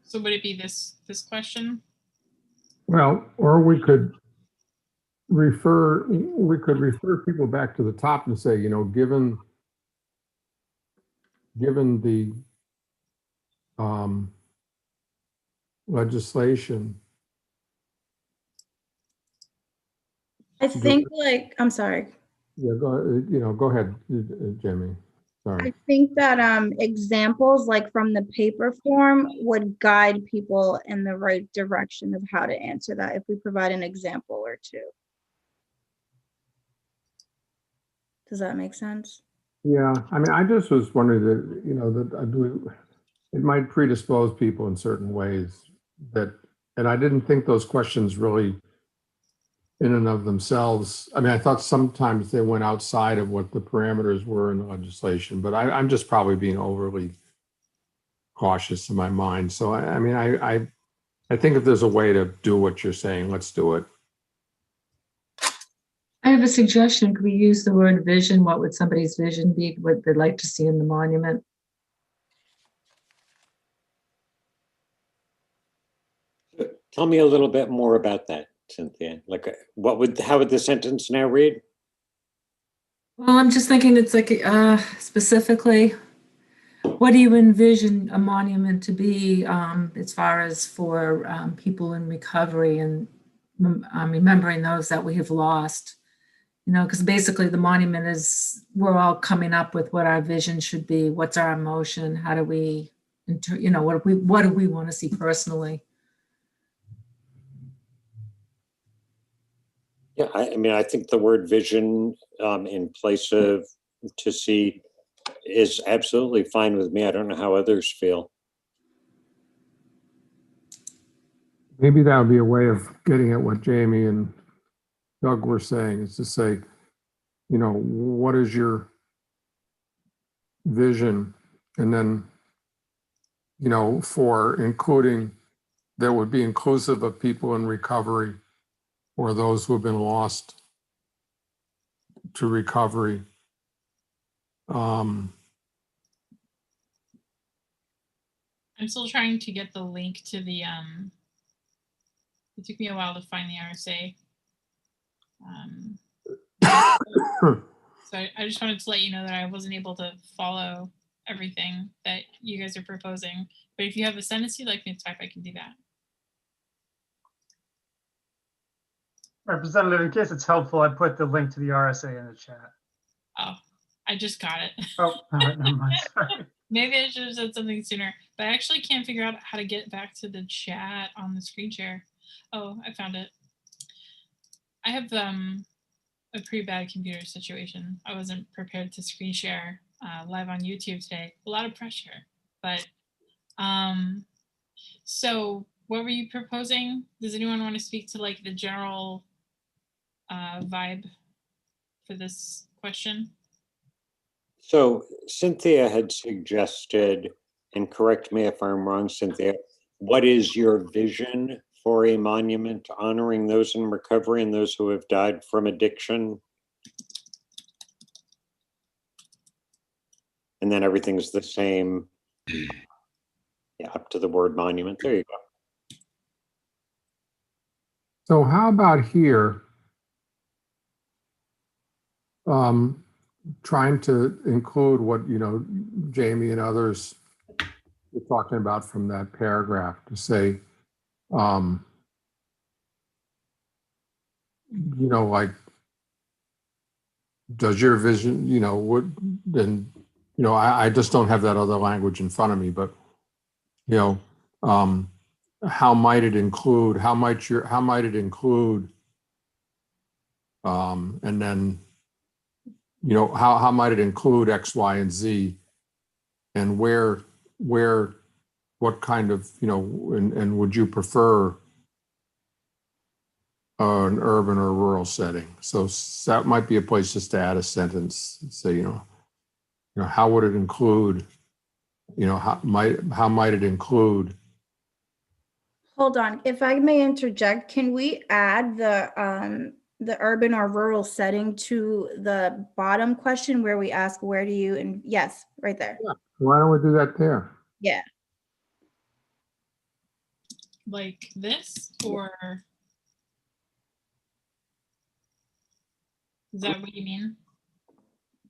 [SPEAKER 4] So would it be this question?
[SPEAKER 1] Well, or we could refer people back to the top and say, given the legislation.
[SPEAKER 7] I think I'm sorry.
[SPEAKER 1] Yeah, go ahead, Jamie. Sorry.
[SPEAKER 7] I think that examples like from the paper form would guide people in the right direction of how to answer that if we provide an example or two. Does that make sense?
[SPEAKER 1] Yeah, I mean, I just was wondering it might predispose people in certain ways and I didn't think those questions really in and of themselves. I mean, I thought sometimes they went outside of what the parameters were in the legislation, but I'm just probably being overly cautious in my mind. So I think if there's a way to do what you're saying, let's do it.
[SPEAKER 10] I have a suggestion. Could we use the word vision? What would somebody's vision be? What they'd like to see in the monument?
[SPEAKER 2] Tell me a little bit more about that, Cynthia. Like, how would the sentence now read?
[SPEAKER 10] Well, I'm just thinking it's like specifically, what do you envision a monument to be as far as for people in recovery and remembering those that we have lost? Because basically the monument is, we're all coming up with what our vision should be. What's our emotion? How do we, what do we want to see personally?
[SPEAKER 2] Yeah, I mean, I think the word vision in place of to see is absolutely fine with me. I don't know how others feel.
[SPEAKER 1] Maybe that would be a way of getting at what Jamie and Doug were saying, is to say, what is your vision? And then, for including, that would be inclusive of people in recovery or those who have been lost to recovery.
[SPEAKER 4] I'm still trying to get the link to the it took me a while to find the RSA. So I just wanted to let you know that I wasn't able to follow everything that you guys are proposing. But if you have a sentence you'd like me to type, I can do that.
[SPEAKER 5] Representative, in case it's helpful, I put the link to the RSA in the chat.
[SPEAKER 4] Oh, I just got it.
[SPEAKER 5] Oh, all right, never mind. Sorry.
[SPEAKER 4] Maybe I should have said something sooner, but I actually can't figure out how to get back to the chat on the screen share. Oh, I found it. I have a pretty bad computer situation. I wasn't prepared to screen share live on YouTube today. A lot of pressure, but so what were you proposing? Does anyone want to speak to like the general vibe for this question?
[SPEAKER 2] So Cynthia had suggested, and correct me if I'm wrong, Cynthia, what is your vision for a monument honoring those in recovery and those who have died from addiction? And then everything's the same. Yeah, up to the word monument. There you go.
[SPEAKER 1] So how about here? Trying to include what, you know, Jamie and others were talking about from that paragraph to say, you know, like, does your vision, you know, what, then, you know, I just don't have that other language in front of me, but, you know, how might it include, and then, you know, how might it include X, Y, and Z, and where, what kind of, you know, and would you prefer an urban or rural setting? So that might be a place just to add a sentence, say, you know, how would it include, you know, how might it include?
[SPEAKER 7] Hold on, if I may interject, can we add the urban or rural setting to the bottom question where we ask, where do you, and yes, right there.
[SPEAKER 1] Yeah. Why don't we do that there?
[SPEAKER 7] Yeah.
[SPEAKER 4] Like this, or is that what you mean?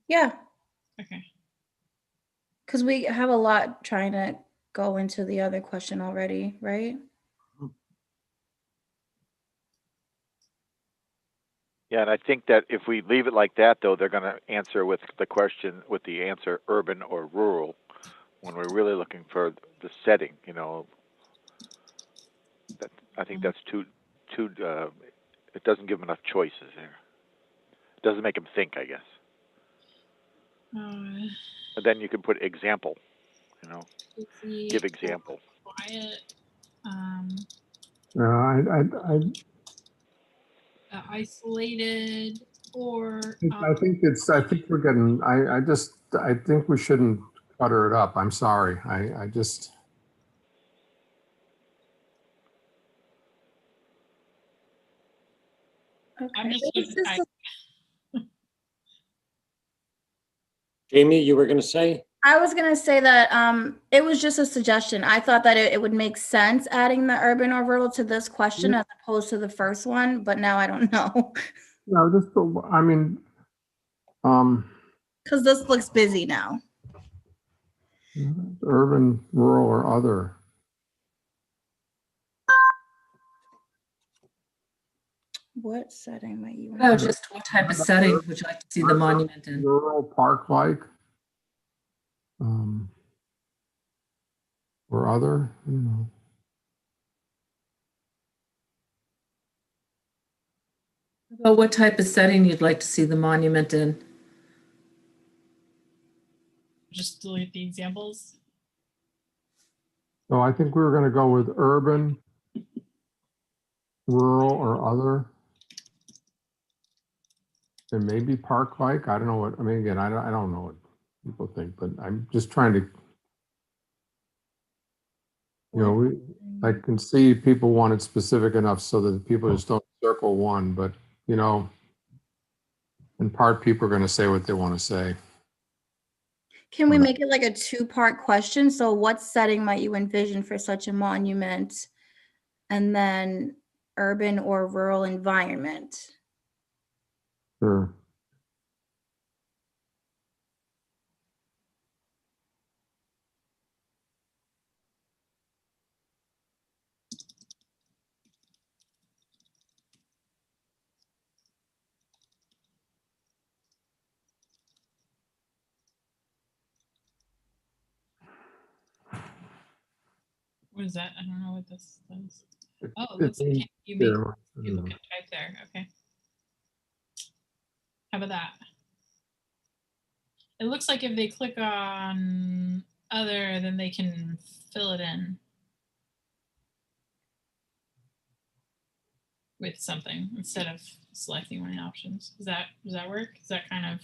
[SPEAKER 7] Yeah,
[SPEAKER 4] Okay.
[SPEAKER 7] because we have a lot trying to go into the other question already, right?
[SPEAKER 6] Yeah, and I think that if we leave it like that, though, they're going to answer with the question, with the answer urban or rural, when we're really looking for the setting, you know. That, I think that's too, it doesn't give them enough choices there. It doesn't make them think, I guess. But then you can put example, you know, give example.
[SPEAKER 4] Quiet. Isolated, or
[SPEAKER 1] I think we're getting, I think we shouldn't clutter it up. I'm sorry. I just.
[SPEAKER 7] Okay.
[SPEAKER 4] I'm just gonna type.
[SPEAKER 2] Jamie, you were going to say?
[SPEAKER 7] I was going to say that it was just a suggestion. I thought that it would make sense adding the urban or rural to this question as opposed to the first one, but now I don't know.
[SPEAKER 1] No, just, I mean,
[SPEAKER 7] because this looks busy now.
[SPEAKER 1] urban, rural, or other.
[SPEAKER 7] What setting might you?
[SPEAKER 10] Oh, just what type of setting would you like to see the monument in?
[SPEAKER 1] Rural, park-like, or other, you know.
[SPEAKER 10] Well, what type of setting you'd like to see the monument in?
[SPEAKER 4] Just delete the examples.
[SPEAKER 1] So I think we were going to go with urban, rural, or other. And maybe park-like. I don't know what, I mean, again, I don't know what people think, but I'm just trying to, you know, I can see people want it specific enough so that people just don't circle one, but, you know, in part, people are going to say what they want to say.
[SPEAKER 7] Can we make it like a two-part question? So what setting might you envision for such a monument? And then urban or rural environment?
[SPEAKER 1] Sure.
[SPEAKER 4] What is that? I don't know what this does. Oh, it
[SPEAKER 1] It's
[SPEAKER 4] looks like
[SPEAKER 1] in
[SPEAKER 4] you make
[SPEAKER 1] there.
[SPEAKER 4] people can type there. Okay. How about that? It looks like if they click on other, then they can fill it in with something instead of selecting one of the options. Does that work? Is that kind of?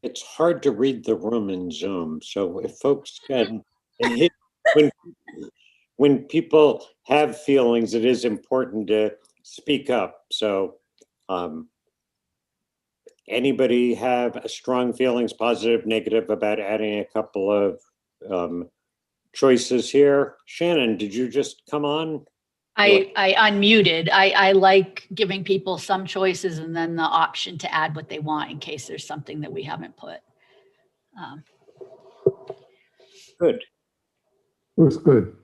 [SPEAKER 2] It's hard to read the room in Zoom, so if folks can, when people have feelings, it is important to speak up. So anybody have strong feelings, positive, negative, about adding a couple of choices here? Shannon, did you just come on?
[SPEAKER 3] I unmuted. I like giving people some choices and then the option to add what they want in case there's something that we haven't put.
[SPEAKER 2] Good.
[SPEAKER 1] It was good.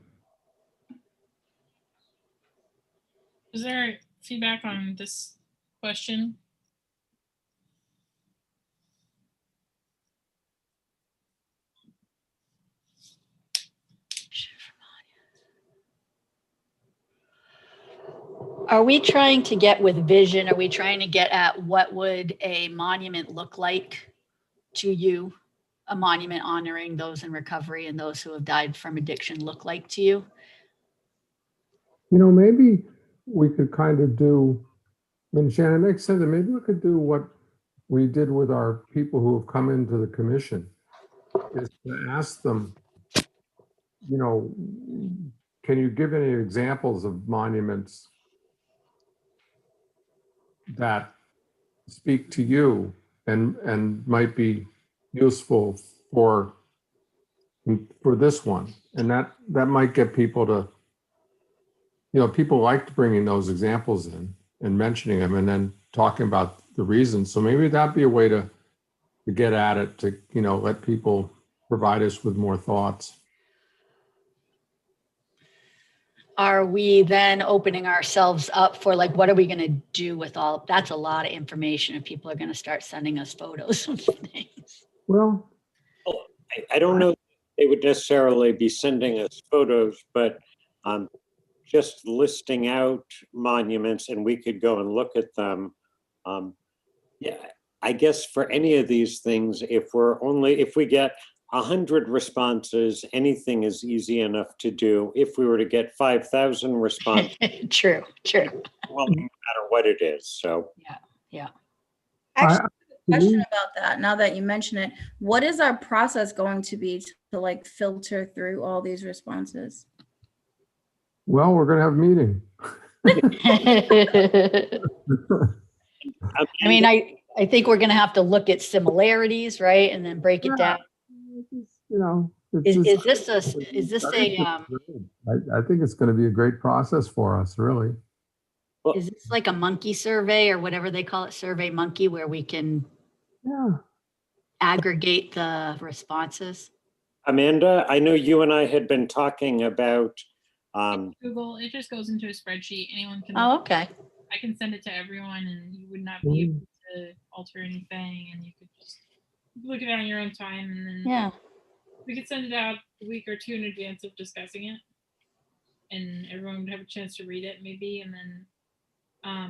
[SPEAKER 4] Is there feedback on this question?
[SPEAKER 3] Are we trying to get with vision? Are we trying to get at what would a monument look like to you? A monument honoring those in recovery and those who have died from addiction look like to you?
[SPEAKER 1] You know, maybe we could kind of do, I mean, Shannon, it makes sense that maybe we could do what we did with our people who have come into the commission, is to ask them, you know, can you give any examples of monuments that speak to you and might be useful for this one? And that might get people to, you know, people liked bringing those examples in and mentioning them and then talking about the reasons. So maybe that'd be a way to get at it, to, you know, let people provide us with more thoughts.
[SPEAKER 3] Are we then opening ourselves up for like, what are we going to do with all, that's a lot of information if people are going to start sending us photos of things.
[SPEAKER 1] Well,
[SPEAKER 2] I don't know if they would necessarily be sending us photos, but just listing out monuments and we could go and look at them. Yeah, I guess for any of these things, if we get 100 responses, anything is easy enough to do. If we were to get 5,000 responses,
[SPEAKER 3] True.
[SPEAKER 2] well, no matter what it is. So
[SPEAKER 3] Yeah.
[SPEAKER 7] Actually, I have a question about that. Now that you mention it, what is our process going to be to like filter through all these responses?
[SPEAKER 1] well, we're going to have a meeting.
[SPEAKER 3] I mean, I think we're going to have to look at similarities, right? And then break it down.
[SPEAKER 1] You know,
[SPEAKER 3] Is this a,
[SPEAKER 1] I think it's going to be a great process for us, really.
[SPEAKER 3] is this like a monkey survey or whatever they call it, Survey Monkey, where we can aggregate the responses?
[SPEAKER 2] Amanda, I know you and I had been talking about
[SPEAKER 4] Google, it just goes into a spreadsheet. Anyone can.
[SPEAKER 3] Oh, okay.
[SPEAKER 4] I can send it to everyone and you would not be able to alter anything and you could just look at it on your own time and then we could send it out a week or two in advance of discussing it and everyone would have a chance to read it maybe, and then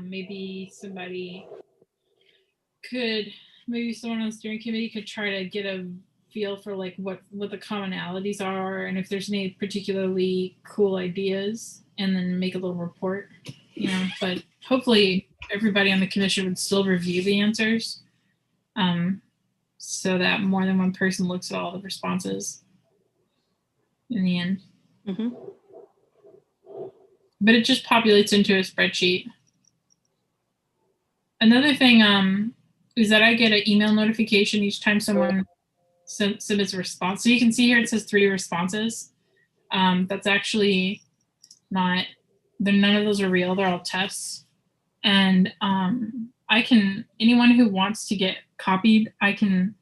[SPEAKER 4] maybe someone on the steering committee could try to get a feel for like what the commonalities are and if there's any particularly cool ideas, and then make a little report, you know. But hopefully everybody on the commission would still review the answers. so that more than one person looks at all the responses in the end.
[SPEAKER 3] Mhm.
[SPEAKER 4] But it just populates into a spreadsheet. Another thing is that I get an email notification each time someone submits a response. So you can see here it says 3 responses. That's actually not, none of those are real. They're all tests. And anyone who wants to get copied, I can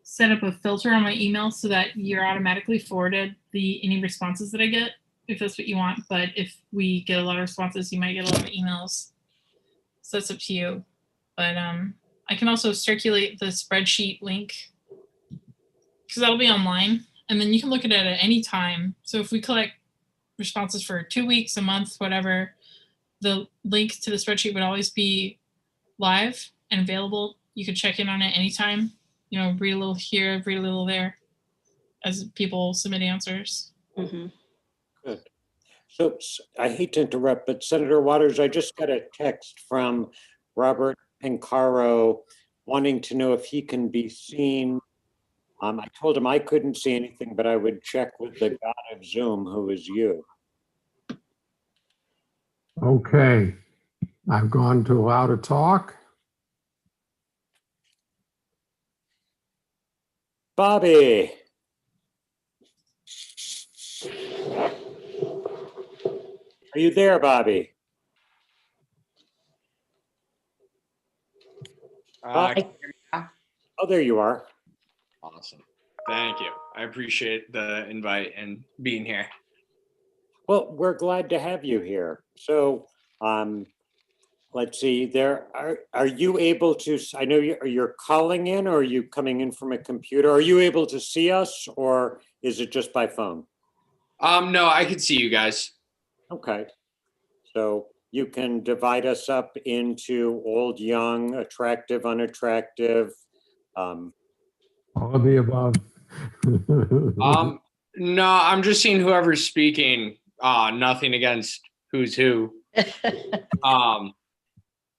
[SPEAKER 4] set up a filter on my email so that you're automatically forwarded any responses that I get, if that's what you want. But if we get a lot of responses, you might get a lot of emails. So it's up to you. But I can also circulate the spreadsheet link because that'll be online. And then you can look at it at any time. So if we collect responses for 2 weeks, a month, whatever, the link to the spreadsheet would always be live and available. You could check in on it anytime, read a little here, read a little there as people submit answers.
[SPEAKER 3] Mhm.
[SPEAKER 2] Good. So I hate to interrupt, but Senator Waters, I just got a text from Robert Pincaro wanting to know if he can be seen. I told him I couldn't see anything, but I would check with the god of Zoom, who is you.
[SPEAKER 1] Okay, I've gone to allow to talk.
[SPEAKER 2] Bobby. Are you there, Bobby?
[SPEAKER 11] Can you hear me now?
[SPEAKER 2] Oh, there you are.
[SPEAKER 11] Awesome. Thank you. I appreciate the invite and being here.
[SPEAKER 2] Well, we're glad to have you here. So, let's see. Are you able to? I know you're calling in, or are you coming in from a computer? Are you able to see us, or is it just by phone?
[SPEAKER 11] No, I could see you guys.
[SPEAKER 2] Okay. So you can divide us up into old, young, attractive, unattractive.
[SPEAKER 1] All of the above.
[SPEAKER 11] No, I'm just seeing whoever's speaking. Nothing against who's who.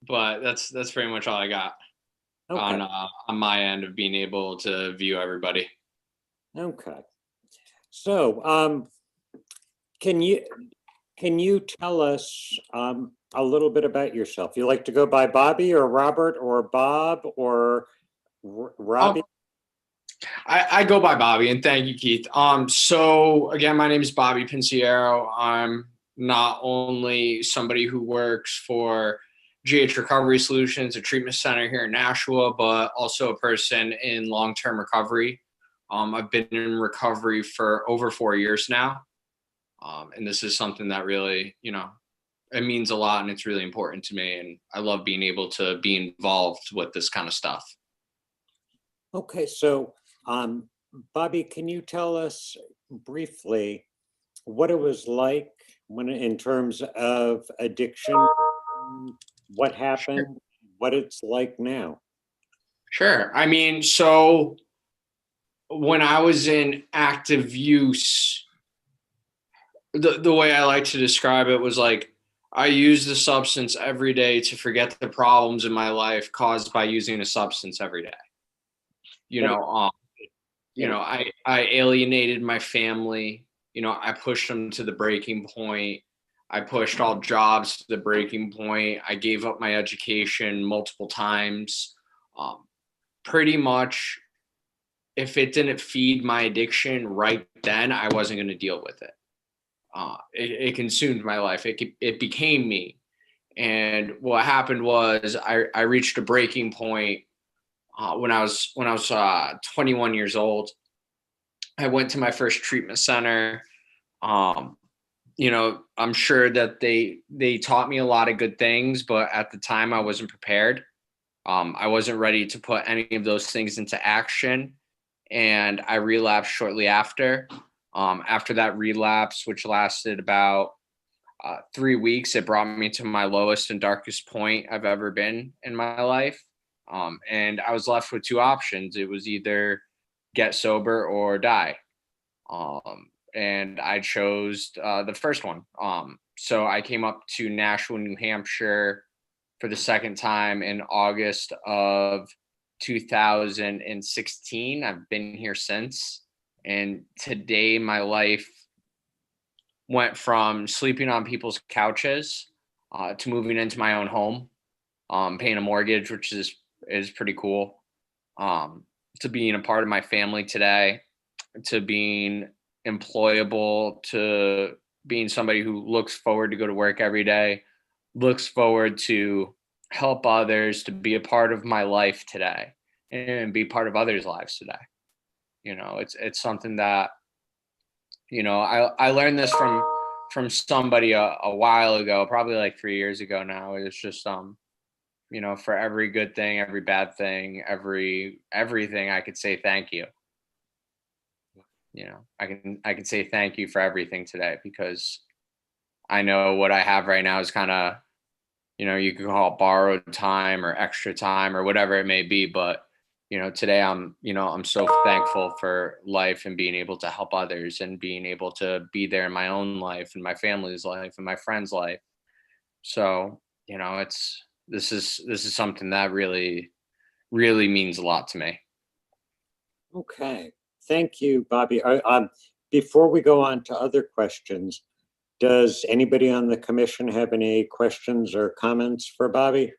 [SPEAKER 11] But that's pretty much all I got
[SPEAKER 2] Okay.
[SPEAKER 11] on my end of being able to view everybody.
[SPEAKER 2] Okay. So, can you tell us a little bit about yourself? You like to go by Bobby or Robert or Bob or Robbie?
[SPEAKER 11] I go by Bobby, and thank you, Keith. So again, my name is Bobby Pinciero. I'm not only somebody who works for GH Recovery Solutions, a treatment center here in Nashua, but also a person in long-term recovery. I've been in recovery for over 4 years now. And this is something that really, it means a lot, and it's really important to me. And I love being able to be involved with this kind of stuff.
[SPEAKER 2] Okay, so Bobby, can you tell us briefly what it was like in terms of addiction, what happened,
[SPEAKER 11] Sure.
[SPEAKER 2] what it's like now?
[SPEAKER 11] Sure. I mean, so when I was in active use, the way I like to describe it was like I used the substance every day to forget the problems in my life caused by using a substance every day. I alienated my family. I pushed them to the breaking point. I pushed all jobs to the breaking point. I gave up my education multiple times. Pretty much, if it didn't feed my addiction right then, I wasn't going to deal with it. It consumed my life. It became me. And what happened was I reached a breaking point when I was 21 years old. I went to my first treatment center. I'm sure that they taught me a lot of good things, but at the time I wasn't prepared. I wasn't ready to put any of those things into action, and I relapsed shortly after. After that relapse, which lasted about 3 weeks, it brought me to my lowest and darkest point I've ever been in my life. And I was left with 2 options. It was either get sober or die. And I chose the first one. So I came up to Nashua, New Hampshire for the second time in August of 2016. I've been here since. And today my life went from sleeping on people's couches to moving into my own home, paying a mortgage, which is pretty cool, to being a part of my family today, to being employable, to being somebody who looks forward to go to work every day, looks forward to help others, to be a part of my life today and be part of others' lives today. You know, it's something that, you know, I learned this from somebody a while ago, probably like 3 years ago now. It's just, you know, for every good thing, every bad thing, everything, I could say thank you. You know, I can say thank you for everything today, because I know what I have right now is kind of, you know, you could call it borrowed time or extra time or whatever it may be. But, you know, today I'm so thankful for life and being able to help others and being able to be there in my own life and my family's life and my friend's life. So, you know, this is something that really, really means a lot to me.
[SPEAKER 2] Okay, thank you, Bobby. Before we go on to other questions, does anybody on the commission have any questions or comments for Bobby?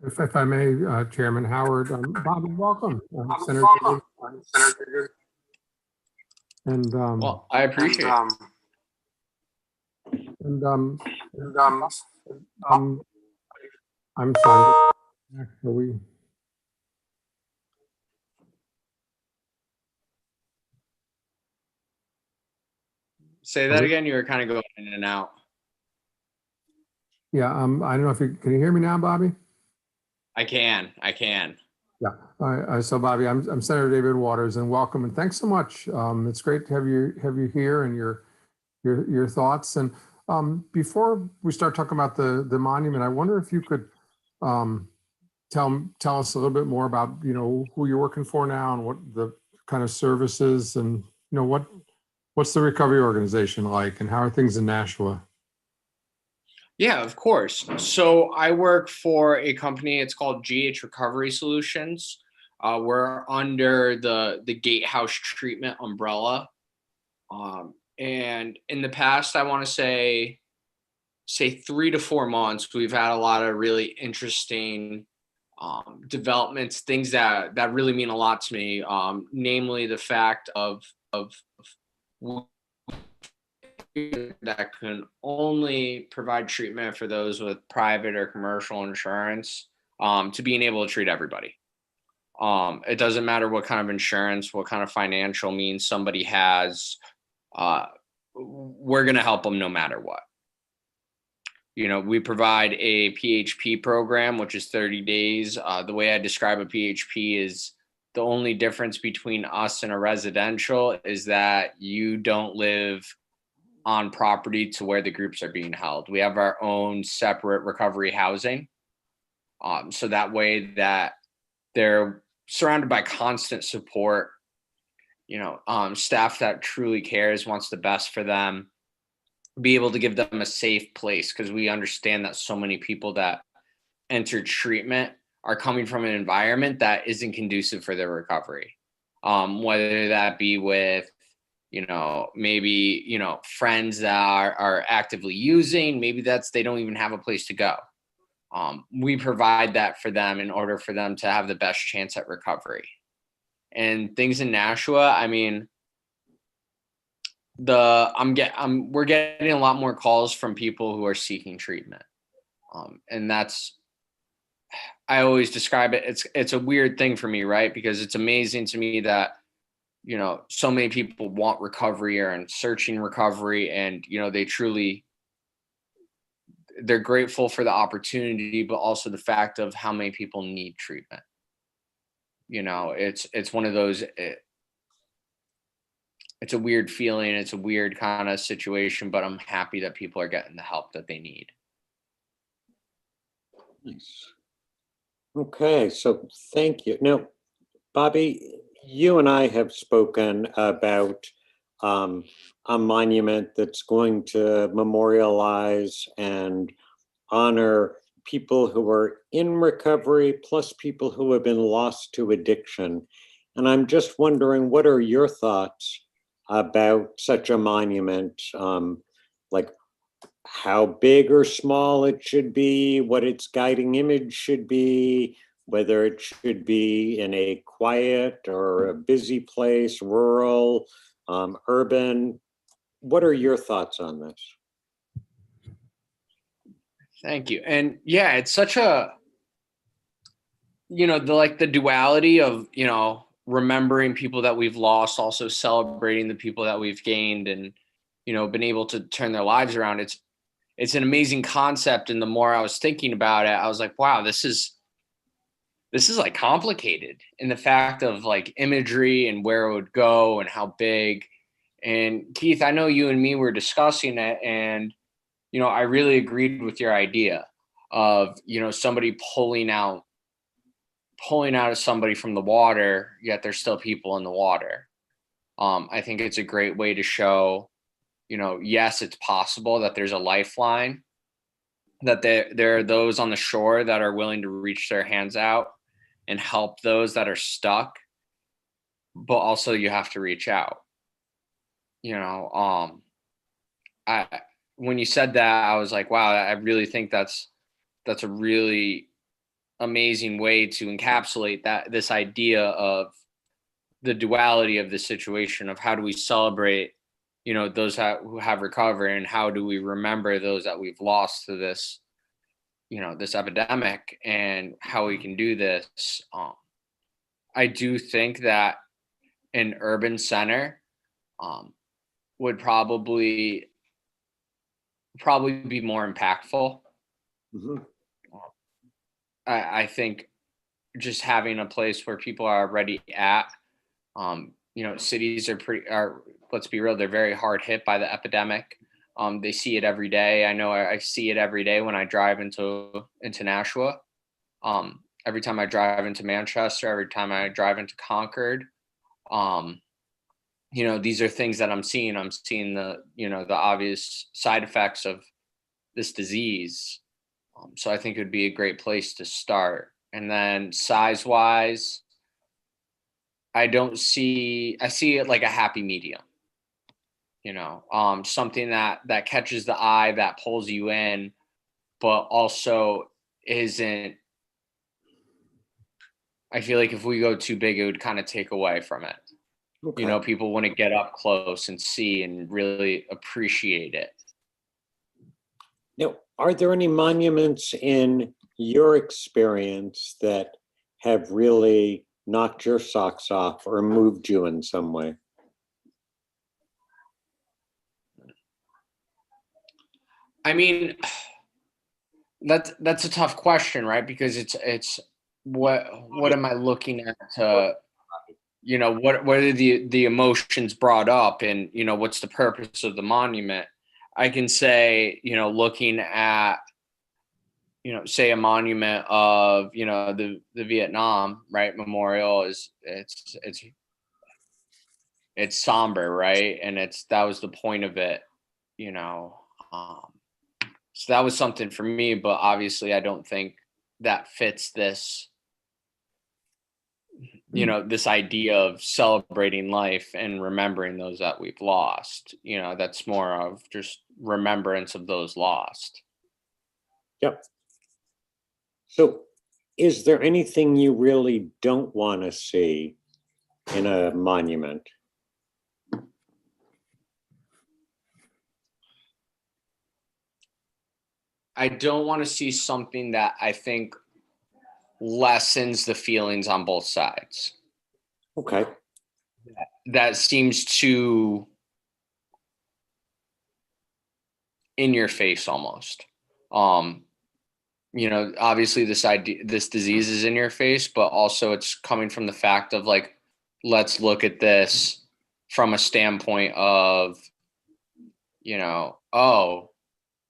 [SPEAKER 1] If I may, Chairman Howard, Bobby, welcome. Senator David. And
[SPEAKER 11] Well, I appreciate it.
[SPEAKER 1] I'm sorry. Are we?
[SPEAKER 11] Say that again. You were kind of going in and out.
[SPEAKER 1] Yeah. I don't know if you can you hear me now, Bobby?
[SPEAKER 11] I can.
[SPEAKER 1] Yeah. All right. So, Bobby, I'm Senator David Waters, and welcome and thanks so much. It's great to have you here and your thoughts. And before we start talking about the monument, I wonder if you could tell us a little bit more about, you know, who you're working for now and what the kind of services, and, you know, what's the recovery organization like, and how are things in Nashua?
[SPEAKER 11] Yeah, of course. So I work for a company. It's called GH Recovery Solutions. We're under the Gatehouse treatment umbrella. And in the past, I want to say 3 to 4 months, we've had a lot of really interesting developments, things that really mean a lot to me. Namely, the fact of that can only provide treatment for those with private or commercial insurance, to being able to treat everybody. It doesn't matter what kind of insurance, what kind of financial means somebody has. We're going to help them no matter what. You know, we provide a PHP program, which is 30 days. The way I describe a PHP is the only difference between us and a residential is that you don't live on property to where the groups are being held. We have our own separate recovery housing. So that way that they're surrounded by constant support, you know, staff that truly cares, wants the best for them, be able to give them a safe place, because we understand that so many people that enter treatment are coming from an environment that isn't conducive for their recovery. Whether that be with, you know, maybe, you know, friends that are actively using, maybe they don't even have a place to go. We provide that for them in order for them to have the best chance at recovery. And things in Nashua, I mean, we're getting a lot more calls from people who are seeking treatment. And that's, I always describe it, it's a weird thing for me, right? Because it's amazing to me that, you know, so many people want recovery or are searching recovery, and, you know, they're grateful for the opportunity, but also the fact of how many people need treatment. You know, it's one of those, it's a weird feeling. It's a weird kind of situation, but I'm happy that people are getting the help that they need.
[SPEAKER 2] Nice. Okay, so thank you. Now, Bobby, you and I have spoken about a monument that's going to memorialize and honor people who are in recovery plus people who have been lost to addiction. And I'm just wondering, what are your thoughts about such a monument? Like how big or small it should be, what its guiding image should be, whether it should be in a quiet or a busy place, rural, urban. What are your thoughts on this?
[SPEAKER 11] Thank you. And yeah, it's such a, the duality of, remembering people that we've lost, also celebrating the people that we've gained and, been able to turn their lives around. It's an amazing concept. And the more I was thinking about it, I was like, wow, this is like complicated in the fact of like imagery and where it would go and how big. And Keith, I know you and me were discussing it, and I really agreed with your idea of, somebody pulling out of somebody from the water, yet there's still people in the water. I think it's a great way to show, yes, it's possible that there's a lifeline, that there are those on the shore that are willing to reach their hands out and help those that are stuck, but also you have to reach out. When you said that, I was like, wow, I really think that's a really amazing way to encapsulate this idea of the duality of the situation of how do we celebrate, those who have recovered, and how do we remember those that we've lost to this, this epidemic, and how we can do this. I do think that an urban center would probably be more impactful.
[SPEAKER 2] Mm-hmm.
[SPEAKER 11] I think just having a place where people are already at, cities are, let's be real, they're very hard hit by the epidemic. They see it every day. I know I see it every day when I drive into Nashua. Every time I drive into Manchester, every time I drive into Concord, these are things that I'm seeing. I'm seeing the obvious side effects of this disease. So I think it would be a great place to start. And then size-wise, I see it like a happy medium. Something that catches the eye, that pulls you in, but also isn't. I feel like if we go too big, it would kind of take away from it.
[SPEAKER 2] Okay.
[SPEAKER 11] People want to get up close and see and really appreciate it.
[SPEAKER 2] Now, are there any monuments in your experience that have really knocked your socks off or moved you in some way?
[SPEAKER 11] I mean, that's a tough question, right? Because it's what am I looking at to, what are the emotions brought up, and what's the purpose of the monument? I can say, looking at, say a monument of, the Vietnam, right, memorial it's somber, right? And that was the point of it, so that was something for me, but obviously I don't think that fits this, this idea of celebrating life and remembering those that we've lost. That's more of just remembrance of those lost.
[SPEAKER 2] Yep. So is there anything you really don't want to see in a monument?
[SPEAKER 11] I don't want to see something that I think lessens the feelings on both sides.
[SPEAKER 2] Okay.
[SPEAKER 11] That seems too in your face almost. Obviously this disease is in your face, but also it's coming from the fact of like, let's look at this from a standpoint of,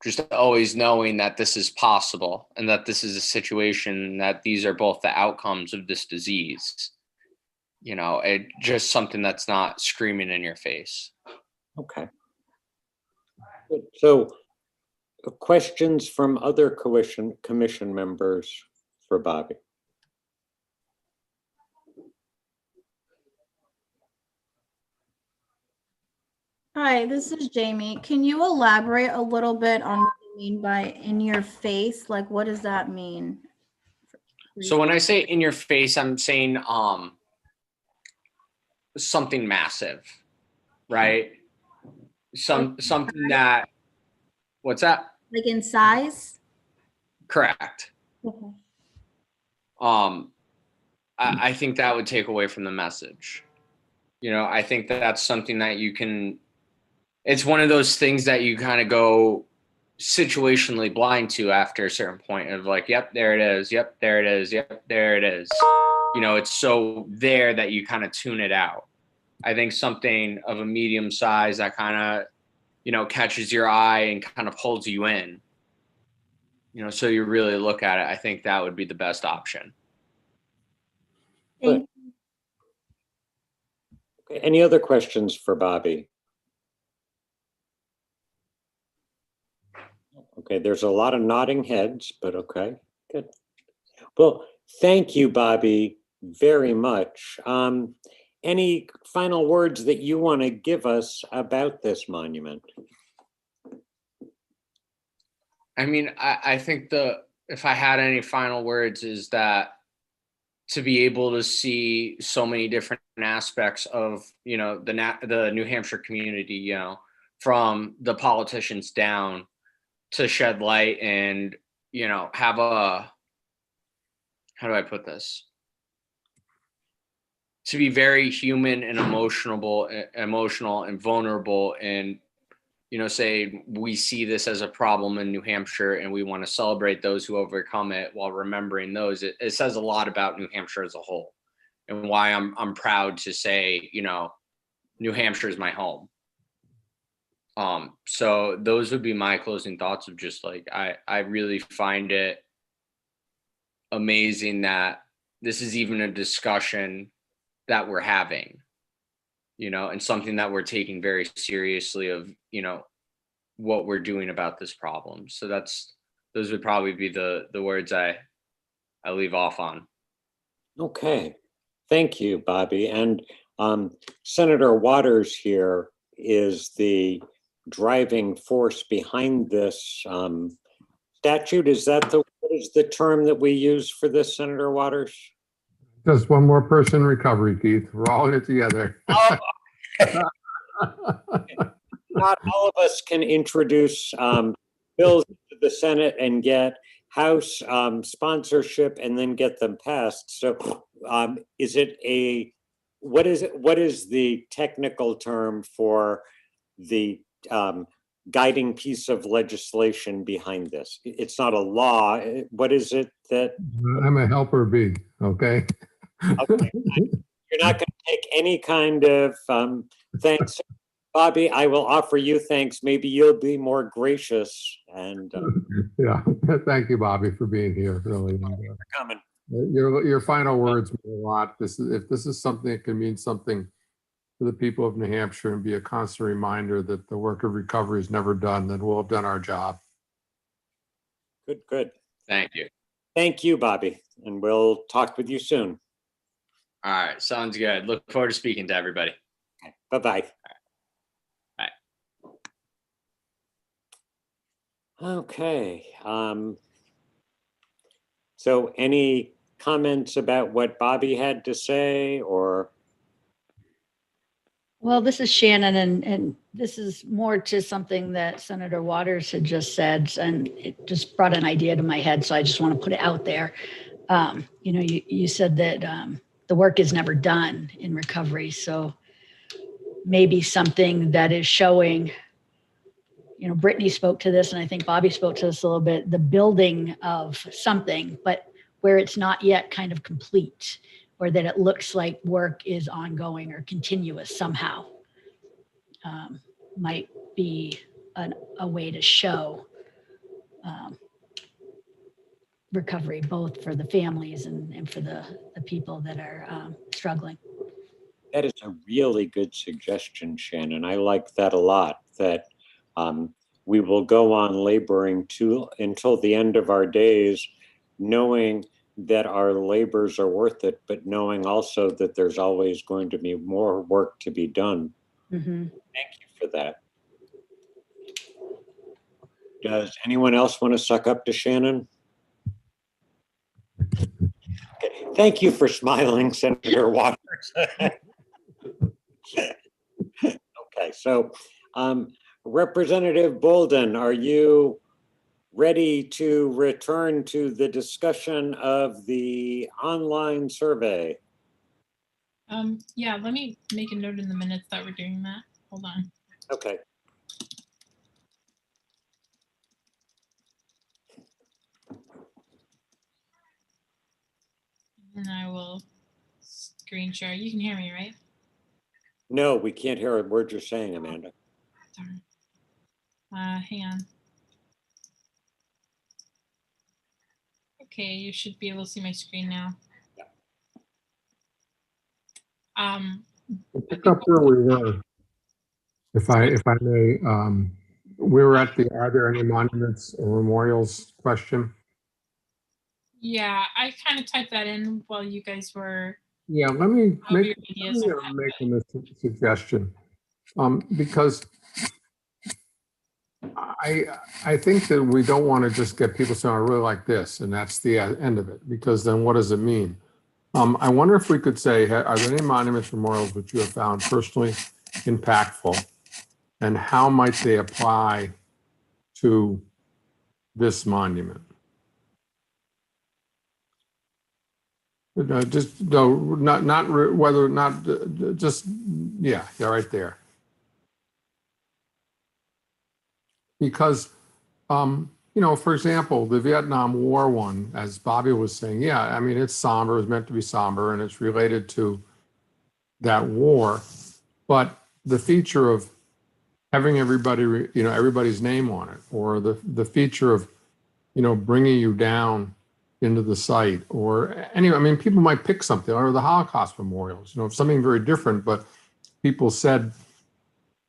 [SPEAKER 11] just always knowing that this is possible and that this is a situation, that these are both the outcomes of this disease. It just something that's not screaming in your face.
[SPEAKER 2] Okay. So Questions from other commission members for Bobby?
[SPEAKER 7] Hi, this is Jamie. Can you elaborate a little bit on what you mean by in your face? Like, what does that mean?
[SPEAKER 11] So when I say in your face, I'm saying something massive, right? Something that, what's that?
[SPEAKER 7] Like in size?
[SPEAKER 11] Correct.
[SPEAKER 7] Okay.
[SPEAKER 11] I think that would take away from the message. You know, I think that's something that you can, it's one of those things that you kind of go situationally blind to after a certain point of like, yep, there it is. Yep, there it is. Yep, there it is. You know, it's so there that you kind of tune it out. I think something of a medium size that kind of, you know, catches your eye and kind of holds you in, you know, so you really look at it. I think that would be the best option.
[SPEAKER 7] Thank
[SPEAKER 2] Okay, any other questions for Bobby? Okay, there's a lot of nodding heads, but okay, good. Well, thank you, Bobby, very much. Any final words that you want to give us about this monument?
[SPEAKER 11] I mean, I think if I had any final words is that to be able to see so many different aspects of, you know, the New Hampshire community, you know, from the politicians down, to shed light and, you know, have a, how do I put this? To be very human and emotional and vulnerable and, you know, say we see this as a problem in New Hampshire and we want to celebrate those who overcome it while remembering those. It says a lot about New Hampshire as a whole and why I'm proud to say, you know, New Hampshire is my home. So those would be my closing thoughts of just like, I really find it amazing that this is even a discussion that we're having, you know, and something that we're taking very seriously of, you know, what we're doing about this problem. So those would probably be the words I leave off on.
[SPEAKER 2] Okay, thank you, Bobby. And Senator Waters here is the driving force behind this statute. What is the term that we use for this, Senator Waters?
[SPEAKER 1] Just one more person in recovery, Keith. We're all in it together.
[SPEAKER 2] Oh. Not all of us can introduce bills to the Senate and get House sponsorship and then get them passed. So what is the technical term for the guiding piece of legislation behind this? It's not a law. What is it that?
[SPEAKER 1] I'm a helper bee, okay?
[SPEAKER 2] Okay. You're not going to take any kind of thanks. Bobby, I will offer you thanks. Maybe you'll be more gracious. And
[SPEAKER 1] yeah, thank you, Bobby, for being here. Really,
[SPEAKER 2] for coming.
[SPEAKER 1] Your final words mean a lot. If this is something that can mean something to the people of New Hampshire and be a constant reminder that the work of recovery is never done, then we'll have done our job.
[SPEAKER 2] Good, good.
[SPEAKER 11] Thank you.
[SPEAKER 2] Thank you, Bobby. And we'll talk with you soon.
[SPEAKER 11] All right, sounds good. Look forward to speaking to everybody.
[SPEAKER 2] Okay, bye-bye.
[SPEAKER 11] Bye.
[SPEAKER 2] Okay. So any comments about what Bobby had to say or?
[SPEAKER 3] Well, this is Shannon, and this is more to something that Senator Waters had just said, and it just brought an idea to my head, so I just want to put it out there. You know, you said that the work is never done in recovery, so maybe something that is showing, you know, Brittany spoke to this, and I think Bobby spoke to this a little bit, the building of something, but where it's not yet kind of complete, or that it looks like work is ongoing or continuous somehow, might be a way to show recovery, both for the families and for the people that are struggling.
[SPEAKER 2] That is a really good suggestion, Shannon. I like that a lot, that we will go on laboring until the end of our days, knowing that our labors are worth it, but knowing also that there's always going to be more work to be done.
[SPEAKER 3] Mhm.
[SPEAKER 2] Thank you for that. Does anyone else want to suck up to Shannon? Okay. Thank you for smiling, Senator Waters. Okay, so Representative Bolden, are you ready to return to the discussion of the online survey?
[SPEAKER 4] Yeah, let me make a note in the minutes that we're doing that. Hold on.
[SPEAKER 2] Okay.
[SPEAKER 4] And I will screen share. You can hear me, right?
[SPEAKER 2] No, we can't hear a word you're saying, Amanda.
[SPEAKER 4] Darn. Hang on. Okay, you should be able to see my screen now.
[SPEAKER 1] Pick up where we were, if I may. We were at the are there any monuments or memorials question.
[SPEAKER 4] Yeah, I kind of typed that in while you guys were.
[SPEAKER 1] Yeah, let me
[SPEAKER 4] Over
[SPEAKER 1] make,
[SPEAKER 4] your ideas.
[SPEAKER 1] a suggestion. Because I think that we don't want to just get people saying, I really like this, and that's the end of it, because then what does it mean? I wonder if we could say, are there any monuments, memorials which you have found personally impactful, and how might they apply to this monument? Just no, not whether not just yeah, right there. Because for example, the Vietnam War one, as Bobby was saying, yeah, I mean it's somber, it's meant to be somber, and it's related to that war, but the feature of having everybody, everybody's name on it, or the feature of, bringing you down into the site, or anyway, I mean, people might pick something, or the Holocaust memorials, something very different, but people said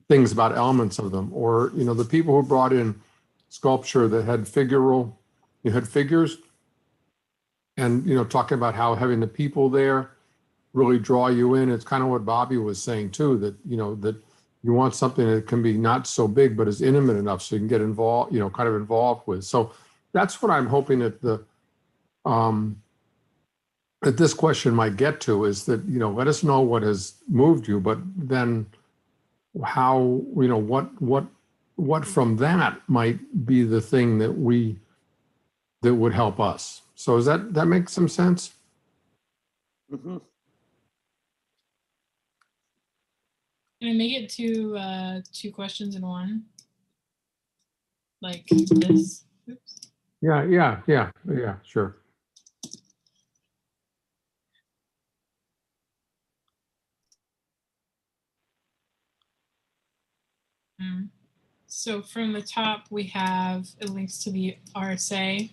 [SPEAKER 1] things about elements of them, or, the people who brought in sculpture that had figures, and, talking about how having the people there really draw you in. It's kind of what Bobby was saying too, that, that you want something that can be not so big, but is intimate enough so you can get involved, kind of involved with. So that's what I'm hoping that that this question might get to, is that, let us know what has moved you, but then how, what from that might be the thing that would help us. So does that make some sense?
[SPEAKER 2] Mm-hmm.
[SPEAKER 4] Can I make it two questions in one? Like this? Oops.
[SPEAKER 1] Yeah, sure.
[SPEAKER 4] So from the top, we have it links to the RSA.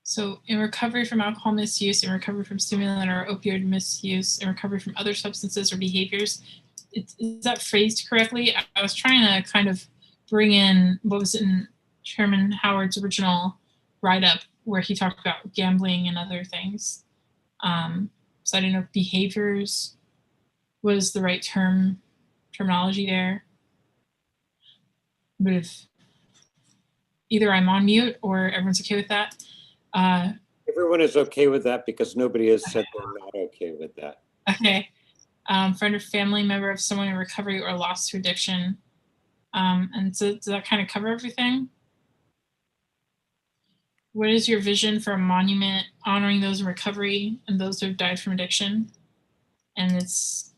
[SPEAKER 4] So in recovery from alcohol misuse, in recovery from stimulant or opioid misuse, in recovery from other substances or behaviors, is that phrased correctly? I was trying to kind of bring in what was in Chairman Howard's original write-up, where he talked about gambling and other things. So I didn't know if behaviors was the right terminology there. But if either I'm on mute or everyone's okay with that.
[SPEAKER 2] Everyone is okay with that because nobody has said they're not okay with that.
[SPEAKER 4] Okay. Friend or family member of someone in recovery or lost to addiction. And so does that kind of cover everything? What is your vision for a monument honoring those in recovery and those who have died from addiction? And it's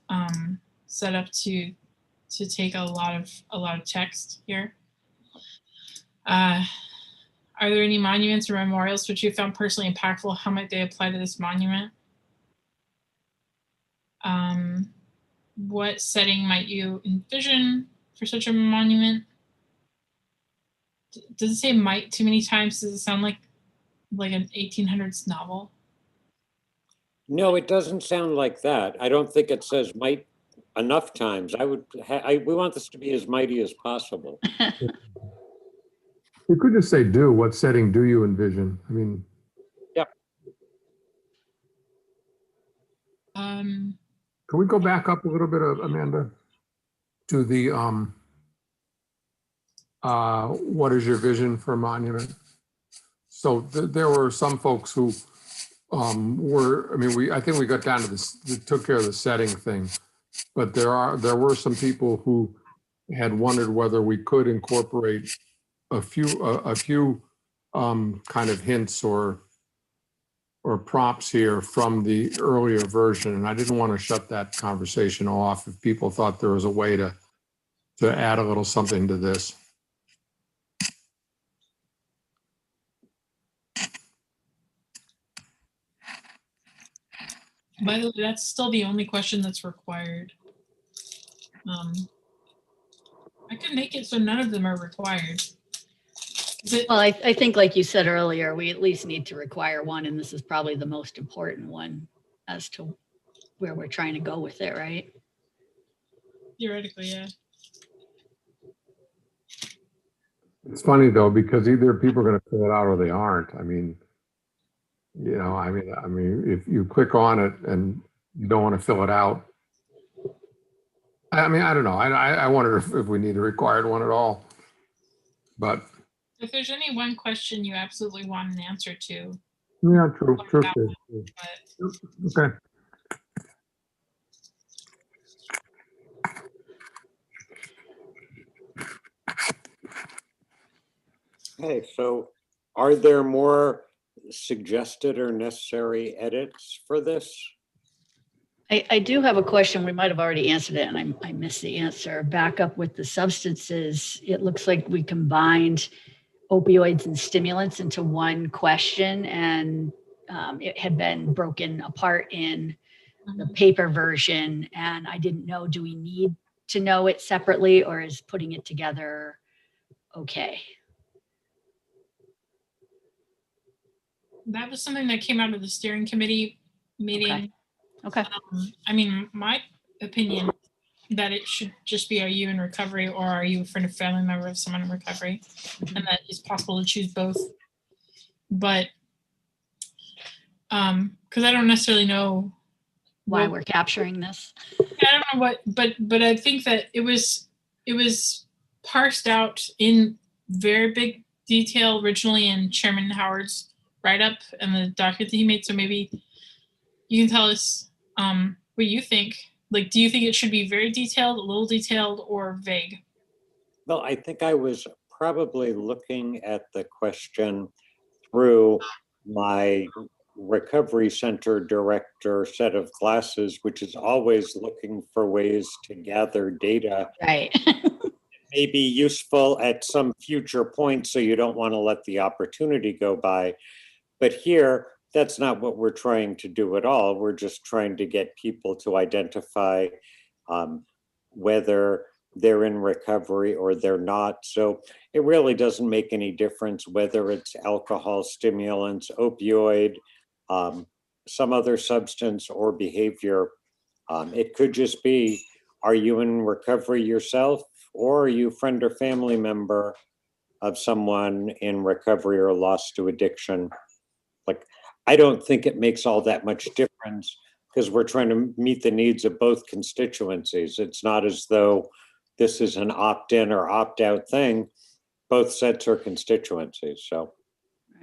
[SPEAKER 4] set up to take a lot of text here. Are there any monuments or memorials which you found personally impactful? How might they apply to this monument? What setting might you envision for such a monument? Does it say might too many times? Does it sound like an 1800s novel?
[SPEAKER 2] No, it doesn't sound like that. I don't think it says might enough times. We want this to be as mighty as possible.
[SPEAKER 1] You could just say do. What setting do you envision? I mean,
[SPEAKER 4] Um,
[SPEAKER 1] can we go back up a little bit, Amanda, to the what is your vision for a monument? So there were some folks who I think we got down to this, took care of the setting thing, but there were some people who had wondered whether we could incorporate a few kind of hints or prompts here from the earlier version, and I didn't want to shut that conversation off if people thought there was a way to add a little something to this.
[SPEAKER 4] by the way, that's still the only question that's required. I could make it so none of them are required.
[SPEAKER 3] Well, I think like you said earlier, we at least need to require one, and this is probably the most important one as to where we're trying to go with it, right?
[SPEAKER 4] Theoretically, yeah.
[SPEAKER 1] It's funny though, because either people are going to fill it out or they aren't. I mean, if you click on it and you don't want to fill it out, I don't know. I wonder if we need a required one at all. But
[SPEAKER 4] If there's any one question you absolutely want an answer to.
[SPEAKER 1] yeah, true.
[SPEAKER 4] But
[SPEAKER 1] Okay.
[SPEAKER 2] Okay, so are there more suggested or necessary edits for this?
[SPEAKER 3] I do have a question. We might have already answered it, and I missed the answer. Back up with the substances. It looks like we combined opioids and stimulants into one question, and it had been broken apart in the paper version. And I didn't know, do we need to know it separately, or is putting it together okay?
[SPEAKER 4] that was something that came out of the steering committee meeting.
[SPEAKER 3] Okay.
[SPEAKER 4] I mean, my opinion that it should just be, are you in recovery or are you a friend or family member of someone in recovery? And that it's possible to choose both. But because I don't necessarily know
[SPEAKER 3] Why we're capturing this.
[SPEAKER 4] I don't know what, but I think that it was parsed out in very big detail originally in Chairman Howard's write-up and the document that he made. So maybe you can tell us what you think. Like, do you think it should be very detailed, a little detailed, or vague?
[SPEAKER 2] Well, I think I was probably looking at the question through my recovery center director set of glasses, which is always looking for ways to gather data.
[SPEAKER 3] Right.
[SPEAKER 2] May be useful at some future point, so you don't want to let the opportunity go by. But here, that's not what we're trying to do at all. We're just trying to get people to identify whether they're in recovery or they're not. So it really doesn't make any difference whether it's alcohol, stimulants, opioid, some other substance or behavior. It could just be, are you in recovery yourself, or are you a friend or family member of someone in recovery or lost to addiction? Like, I don't think it makes all that much difference because we're trying to meet the needs of both constituencies. It's not as though this is an opt-in or opt-out thing. Both sets are constituencies, so.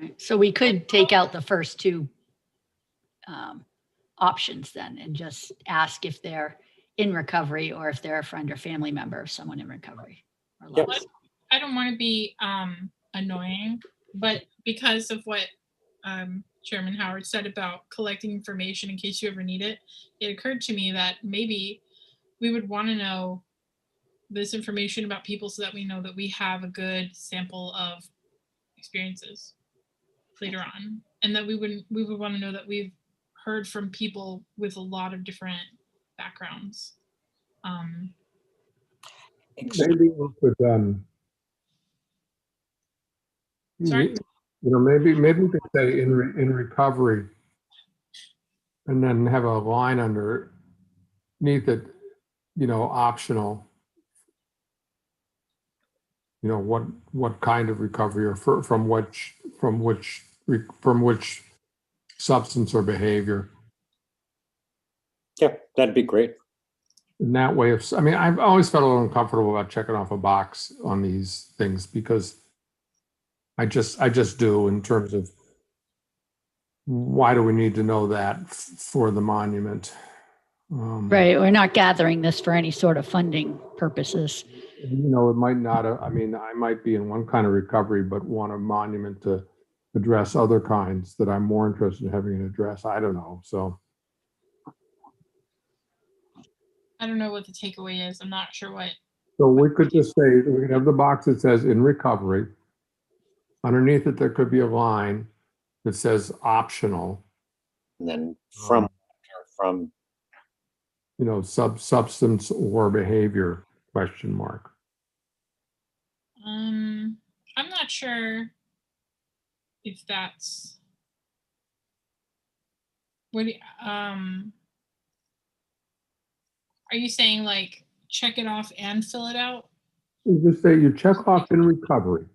[SPEAKER 3] Right. So we could take out the first two options then and just ask if they're in recovery or if they're a friend or family member of someone in recovery. Or
[SPEAKER 2] Yep.
[SPEAKER 3] lost.
[SPEAKER 4] I don't want to be annoying, but because of what Chairman Howard said about collecting information in case you ever need it, it occurred to me that maybe we would want to know this information about people so that we know that we have a good sample of experiences later on, and that we would want to know that we've heard from people with a lot of different backgrounds.
[SPEAKER 1] Maybe we could,
[SPEAKER 4] Sorry?
[SPEAKER 1] maybe we could say in recovery, and then have a line underneath it, optional. What kind of recovery or from which substance or behavior.
[SPEAKER 2] Yeah, that'd be great.
[SPEAKER 1] In that way of, I mean, I've always felt a little uncomfortable about checking off a box on these things because I just do, in terms of why do we need to know that for the monument?
[SPEAKER 3] Right, we're not gathering this for any sort of funding purposes.
[SPEAKER 1] It might not, I mean, I might be in one kind of recovery, but want a monument to address other kinds that I'm more interested in having it address. I don't know, so.
[SPEAKER 4] I don't know what the takeaway is. I'm not sure what.
[SPEAKER 1] So we could just say, we could have the box that says in recovery. Underneath it, there could be a line that says optional.
[SPEAKER 2] And then from
[SPEAKER 1] Substance or behavior, question mark.
[SPEAKER 4] I'm not sure if that's what are you saying, like check it off and fill it out?
[SPEAKER 1] You just say you check off in recovery.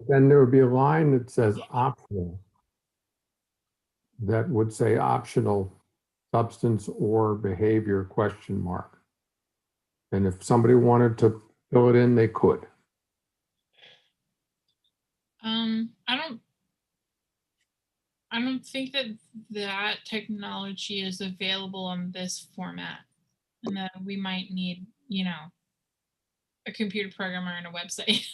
[SPEAKER 1] Then there would be a line that says optional. That would say optional substance or behavior, question mark. And if somebody wanted to fill it in, they could.
[SPEAKER 4] I don't think that technology is available on this format, and that we might need, a computer programmer and a website.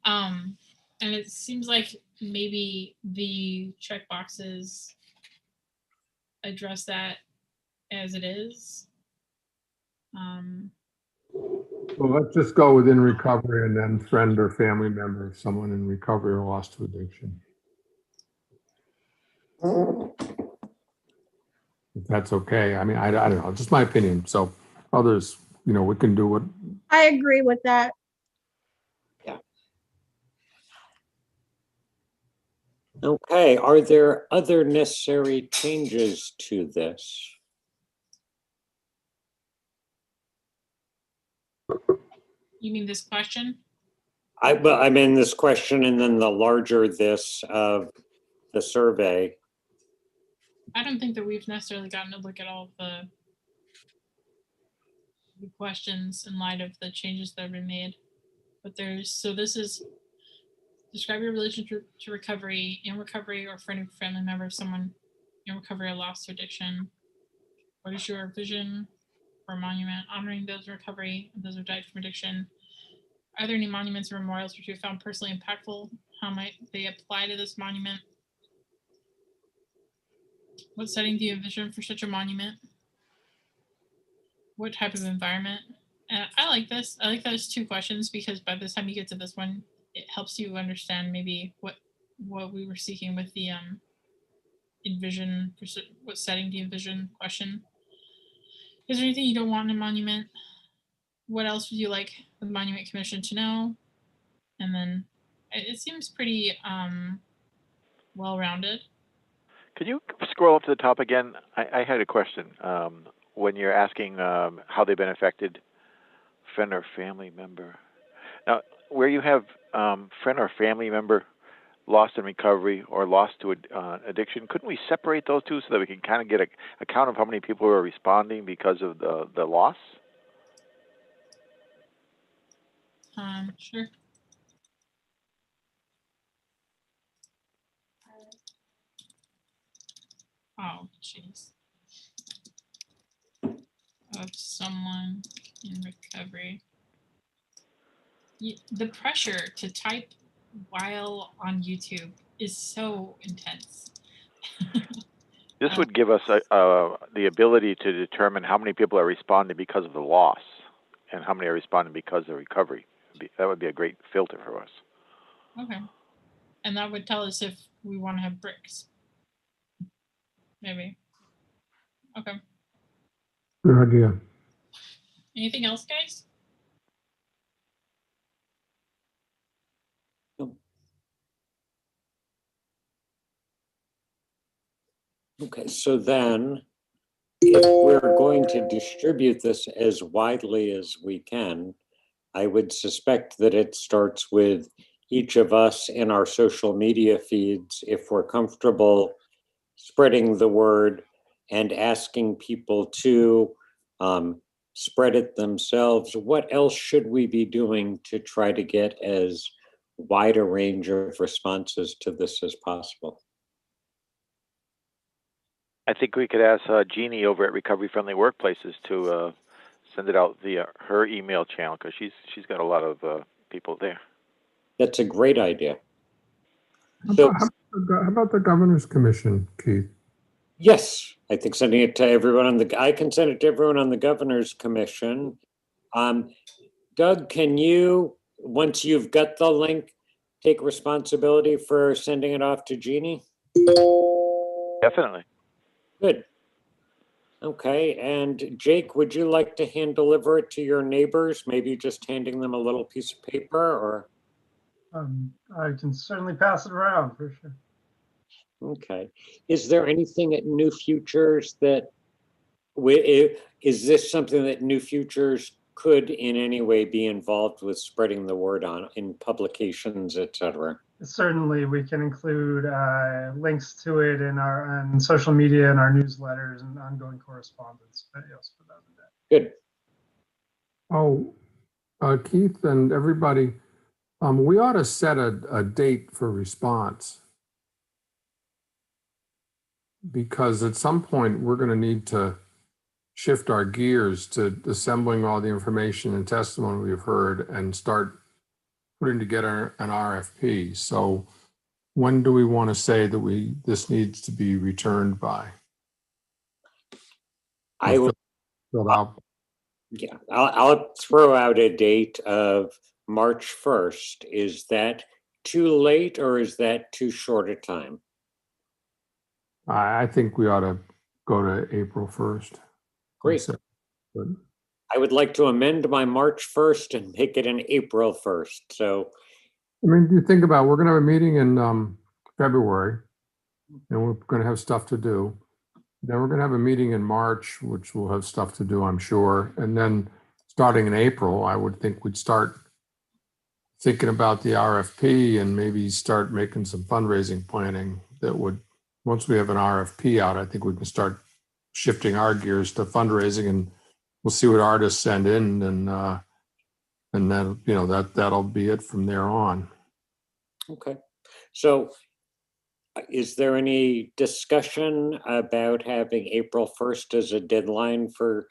[SPEAKER 4] And it seems like maybe the checkboxes address that as it is.
[SPEAKER 1] Well, let's just go within recovery and then friend or family member of someone in recovery or lost to addiction. If that's okay. I mean, I don't know, just my opinion. So others, we can do what.
[SPEAKER 7] I agree with that.
[SPEAKER 2] Yeah. Okay, are there other necessary changes to this?
[SPEAKER 4] You mean this question?
[SPEAKER 2] I mean this question and then the larger this of the survey.
[SPEAKER 4] I don't think that we've necessarily gotten to look at all the questions in light of the changes that have been made. But this is describe your relationship to recovery, in recovery, or for any family member of someone in recovery or lost to addiction. What is your vision for a monument honoring those in recovery and those who died from addiction? Are there any monuments or memorials which you found personally impactful? How might they apply to this monument? What setting do you envision for such a monument? What type of environment? And I like this. I like those two questions because by the time you get to this one, it helps you understand maybe what we were seeking with the envision. What setting do you envision question? Is there anything you don't want in a monument? What else would you like the Monument Commission to know? And then it seems pretty well-rounded.
[SPEAKER 6] Could you scroll up to the top again? I had a question. When you're asking how they've been affected, friend or family member. Now, where you have friend or family member lost in recovery or lost to addiction, couldn't we separate those two so that we can kind of get a count of how many people are responding because of the loss?
[SPEAKER 4] Sure. Oh, jeez. Of someone in recovery. The pressure to type while on YouTube is so intense.
[SPEAKER 6] This would give us the ability to determine how many people are responding because of the loss and how many are responding because of recovery. That would be a great filter for us.
[SPEAKER 4] Okay. And that would tell us if we want to have bricks. Maybe. Okay.
[SPEAKER 1] Good idea.
[SPEAKER 4] Anything else, guys?
[SPEAKER 2] Okay, so then if we're going to distribute this as widely as we can, I would suspect that it starts with each of us in our social media feeds, if we're comfortable spreading the word and asking people to spread it themselves. What else should we be doing to try to get as wide a range of responses to this as possible?
[SPEAKER 6] I think we could ask Jeannie over at Recovery Friendly Workplaces to send it out via her email channel, because she's got a lot of people there.
[SPEAKER 2] That's a great idea.
[SPEAKER 1] How
[SPEAKER 2] So,
[SPEAKER 1] how about the Governor's Commission, Keith?
[SPEAKER 2] yes, I think sending it to everyone on the, I can send it to everyone on the Governor's Commission. Doug, can you, once you've got the link, take responsibility for sending it off to Jeannie?
[SPEAKER 6] Definitely.
[SPEAKER 2] Good. Okay, and Jake, would you like to hand deliver it to your neighbors? Maybe just handing them a little piece of paper, or?
[SPEAKER 5] I can certainly pass it around for sure.
[SPEAKER 2] Okay. Is there anything at New Futures that, is this something that New Futures could in any way be involved with spreading the word on in publications, et cetera?
[SPEAKER 5] Certainly, we can include links to it in our on social media and our newsletters and ongoing correspondence. Yes, for that.
[SPEAKER 2] Good.
[SPEAKER 1] Oh, Keith and everybody, we ought to set a date for response, because at some point we're going to need to shift our gears to assembling all the information and testimony we've heard and start putting together an RFP. So when do we want to say that this needs to be returned by?
[SPEAKER 2] I will.
[SPEAKER 1] Filled out.
[SPEAKER 2] Yeah, I'll throw out a date of March 1st. Is that too late, or is that too short a time?
[SPEAKER 1] I think we ought to go to April 1st.
[SPEAKER 2] Great. I would like to amend my March 1st and make it an April 1st. So,
[SPEAKER 1] I mean, you think about, we're going to have a meeting in February, and we're going to have stuff to do. Then we're going to have a meeting in March, which will have stuff to do, I'm sure. And then starting in April, I would think we'd start thinking about the RFP and maybe start making some fundraising planning that would, once we have an RFP out, I think we can start shifting our gears to fundraising, and we'll see what artists send in, and then, you know, that'll be it from there on.
[SPEAKER 2] okay. So is there any discussion about having April 1st as a deadline for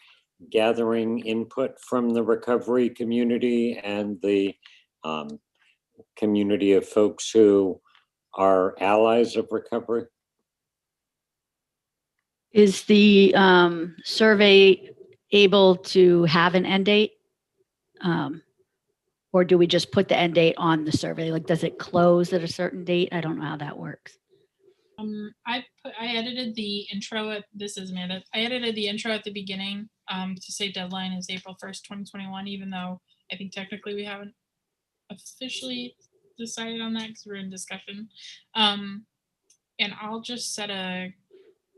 [SPEAKER 2] gathering input from the recovery community and the community of folks who are allies of recovery?
[SPEAKER 3] Is the survey able to have an end date? Or do we just put the end date on the survey? Like, does it close at a certain date? I don't know how that works.
[SPEAKER 4] I edited the intro this is Amanda. I edited the intro at the beginning to say deadline is April 1st, 2021, even though I think technically we haven't officially decided on that because we're in discussion. And I'll just set a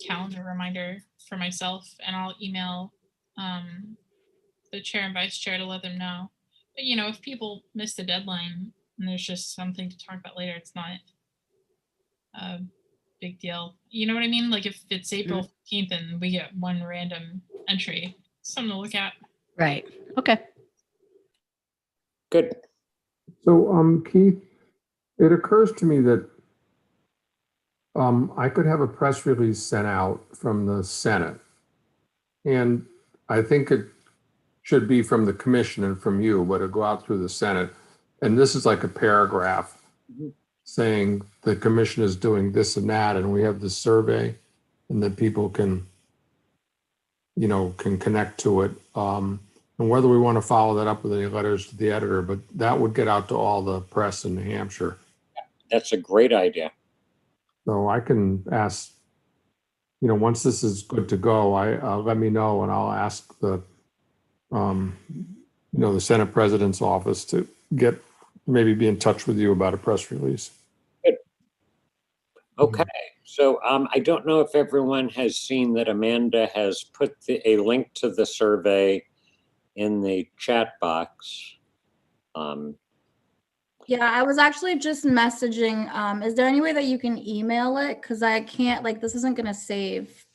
[SPEAKER 4] calendar reminder for myself, and I'll email the chair and vice chair to let them know. But, you know, if people miss the deadline and there's just something to talk about later, it's not a big deal. You know what I mean? Like if it's April 15th and we get one random entry, something to look at.
[SPEAKER 3] Right. Okay.
[SPEAKER 2] Good.
[SPEAKER 1] So, Keith, it occurs to me that I could have a press release sent out from the Senate, and I think it should be from the commission and from you, but it'll go out through the Senate. And this is like a paragraph saying the commission is doing this and that, and we have this survey, and that people can, you know, can connect to it. And whether we want to follow that up with any letters to the editor, but that would get out to all the press in New Hampshire.
[SPEAKER 2] That's a great idea.
[SPEAKER 1] So I can ask, you know, once this is good to go, let me know, and I'll ask the, you know, the Senate President's office to maybe be in touch with you about a press release.
[SPEAKER 2] Good. Okay, so I don't know if everyone has seen that Amanda has put a link to the survey in the chat box.
[SPEAKER 7] Yeah, I was actually just messaging. Is there any way that you can email it? Because I can't, like, this isn't gonna save.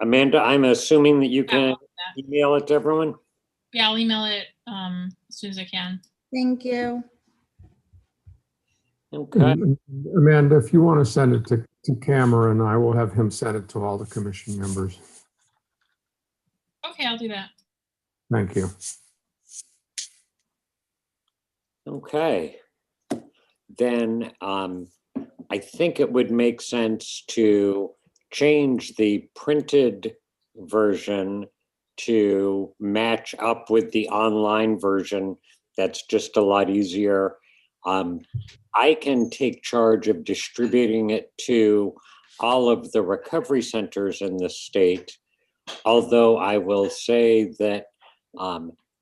[SPEAKER 2] Amanda, I'm assuming that you can
[SPEAKER 4] Yeah.
[SPEAKER 2] email it to everyone?
[SPEAKER 4] Yeah, I'll email it as soon as I can.
[SPEAKER 7] Thank you.
[SPEAKER 2] Okay,
[SPEAKER 1] Amanda, if you want to send it to Cameron, I will have him send it to all the commission members.
[SPEAKER 4] Okay, I'll do that.
[SPEAKER 1] Thank you.
[SPEAKER 2] okay. Then I think it would make sense to change the printed version to match up with the online version. That's just a lot easier. I can take charge of distributing it to all of the recovery centers in the state, although I will say that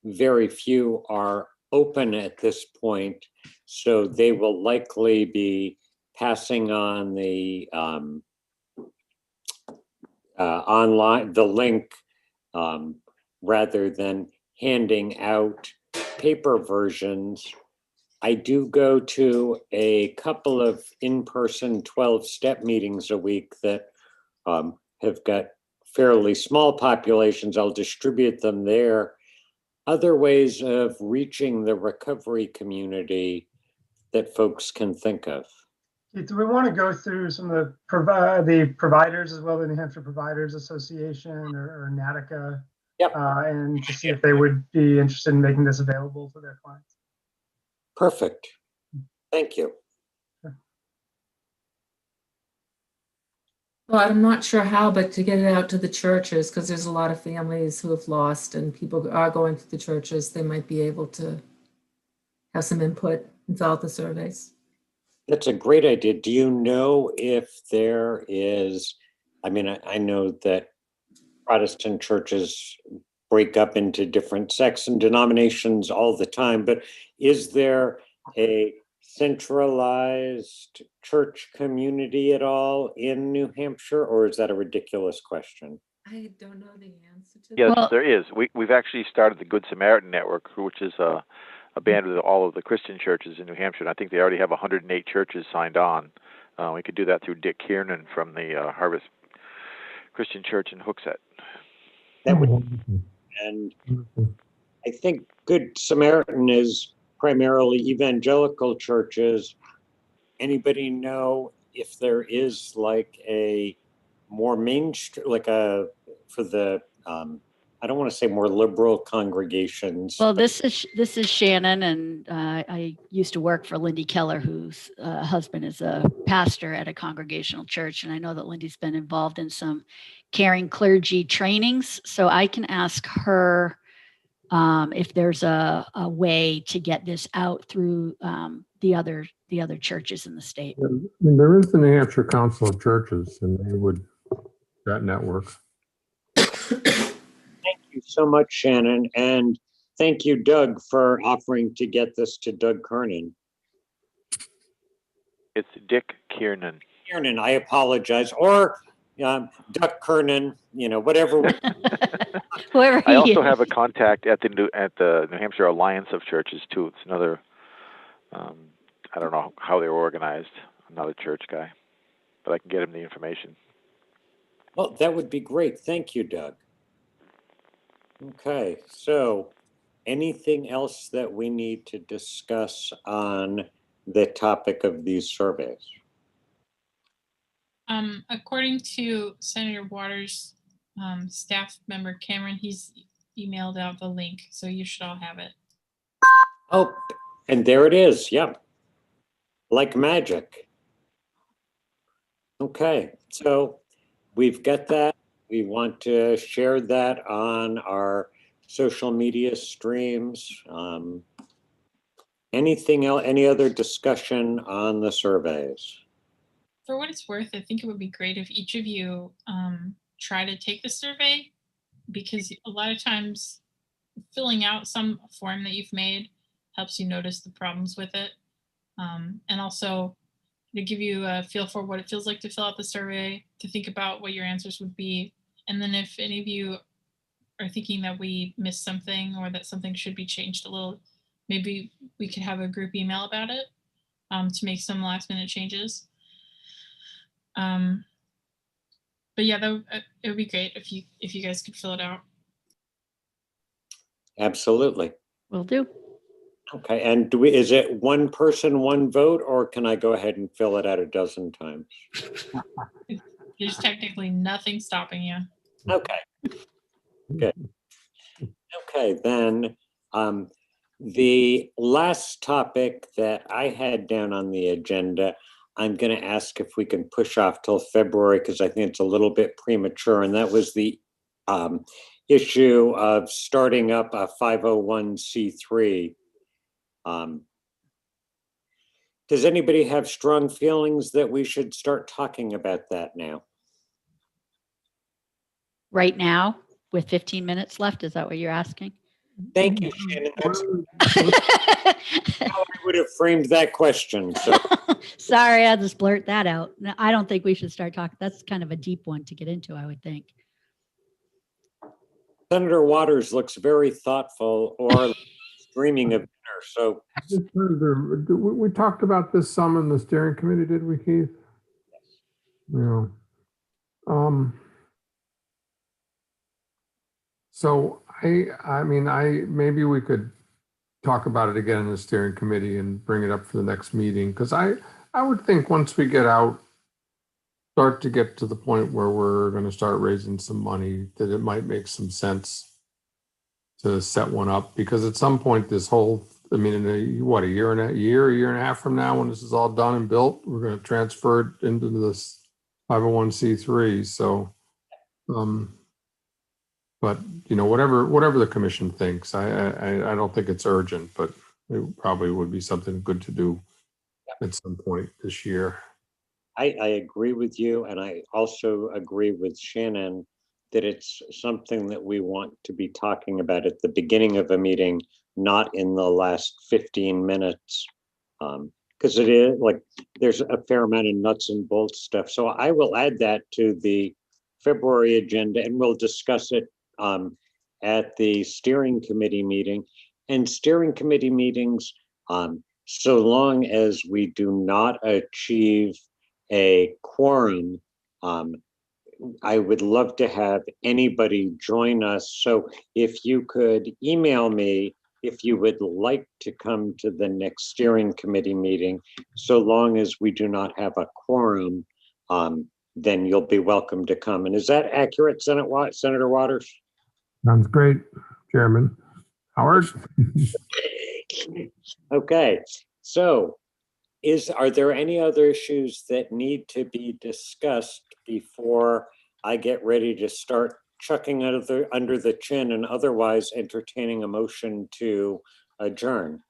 [SPEAKER 2] very few are open at this point, so they will likely be passing on the the link rather than handing out paper versions. I do go to a couple of in-person 12-step meetings a week that have got fairly small populations. I'll distribute them there. Other ways of reaching the recovery community that folks can think of.
[SPEAKER 5] Do we want to go through some of the providers as well, the New Hampshire Providers Association or NADICA?
[SPEAKER 2] Yep.
[SPEAKER 5] And to see if they would be interested in making this available to their clients.
[SPEAKER 2] Perfect. Thank you.
[SPEAKER 10] Well, I'm not sure how, but to get it out to the churches, because there's a lot of families who have lost and people are going to the churches, they might be able to have some input and fill out the surveys.
[SPEAKER 2] That's a great idea. Do you know if there is, I mean, I know that Protestant churches break up into different sects and denominations all the time, but is there a centralized church community at all in New Hampshire, or is that a ridiculous question?
[SPEAKER 10] I don't know the answer to
[SPEAKER 6] Yes,
[SPEAKER 3] Well-
[SPEAKER 6] there is. We've actually started the Good Samaritan Network, which is a band with all of the Christian churches in New Hampshire. And I think they already have 108 churches signed on. We could do that through Dick Kiernan from the Harvest Christian Church in Hooksett.
[SPEAKER 2] That would, and I think Good Samaritan is primarily evangelical churches. Anybody know if there is like a more mainstream, like a, for the, I don't want to say more liberal congregations.
[SPEAKER 3] Well, this is Shannon, and I used to work for Lindy Keller, whose husband is a pastor at a congregational church, and I know that Lindy's been involved in some caring clergy trainings. So I can ask her if there's a way to get this out through the other churches in the state.
[SPEAKER 1] I mean, there is the New Hampshire Council of Churches, and they would, that network.
[SPEAKER 2] Thank you so much, Shannon. And thank you, Doug, for offering to get this to Doug Kernan.
[SPEAKER 6] It's Dick Kiernan.
[SPEAKER 2] Kiernan, I apologize. Or Doug Kernan, you know, whatever.
[SPEAKER 3] Whoever
[SPEAKER 6] I
[SPEAKER 3] he
[SPEAKER 6] also
[SPEAKER 3] is.
[SPEAKER 6] have a contact at the New Hampshire Alliance of Churches too. It's another, I don't know how they're organized. Another church guy, but I can get him the information.
[SPEAKER 2] Well, that would be great. Thank you, Doug. Okay, so anything else that we need to discuss on the topic of these surveys?
[SPEAKER 4] According to Senator Waters' staff member Cameron, he's emailed out the link, so you should all have it.
[SPEAKER 2] Oh, and there it is. Yep. Like magic. Okay, so we've got that. We want to share that on our social media streams. Anything else, any other discussion on the surveys?
[SPEAKER 4] For what it's worth, I think it would be great if each of you try to take the survey, because a lot of times filling out some form that you've made helps you notice the problems with it. And also to give you a feel for what it feels like to fill out the survey, to think about what your answers would be. And then if any of you are thinking that we missed something or that something should be changed a little, maybe we could have a group email about it to make some last minute changes. But yeah, it would be great if you guys could fill it out.
[SPEAKER 2] Absolutely.
[SPEAKER 3] Will do.
[SPEAKER 2] Okay, and is it one person, one vote, or can I go ahead and fill it out a dozen times?
[SPEAKER 4] There's technically nothing stopping you.
[SPEAKER 2] Okay, good. Okay, then the last topic that I had down on the agenda, I'm going to ask if we can push off till February because I think it's a little bit premature, and that was the issue of starting up a 501c3. Does anybody have strong feelings that we should start talking about that now?
[SPEAKER 3] Right now, with 15 minutes left, is that what you're asking?
[SPEAKER 2] Thank you, Shannon. That's how I would have framed that question. So.
[SPEAKER 3] Sorry, I just blurt that out. No, I don't think we should start talking. That's kind of a deep one to get into, I would think.
[SPEAKER 2] Senator Waters looks very thoughtful or dreaming of dinner. So
[SPEAKER 1] we talked about this some in the steering committee, did we, Keith? Yeah. So I mean, maybe we could talk about it again in the steering committee and bring it up for the next meeting, because I would think once we get out, start to get to the point where we're going to start raising some money, that it might make some sense to set one up, because at some point this whole, I mean, in a year and a half from now, when this is all done and built, we're going to transfer it into this 501c3. So, but you know, whatever the commission thinks, I don't think it's urgent, but it probably would be something good to do at some point this year.
[SPEAKER 2] I agree with you, and I also agree with Shannon that it's something that we want to be talking about at the beginning of a meeting, not in the last 15 minutes, because it is like there's a fair amount of nuts and bolts stuff. So I will add that to the February agenda, and we'll discuss it at the steering committee meeting. And steering committee meetings, so long as we do not achieve a quorum, I would love to have anybody join us. So if you could email me if you would like to come to the next steering committee meeting, so long as we do not have a quorum, then you'll be welcome to come. And is that accurate, Senator Waters?
[SPEAKER 1] Sounds great, Chairman Howard.
[SPEAKER 2] Okay, so are there any other issues that need to be discussed before I get ready to start chucking under the chin and otherwise entertaining a motion to adjourn?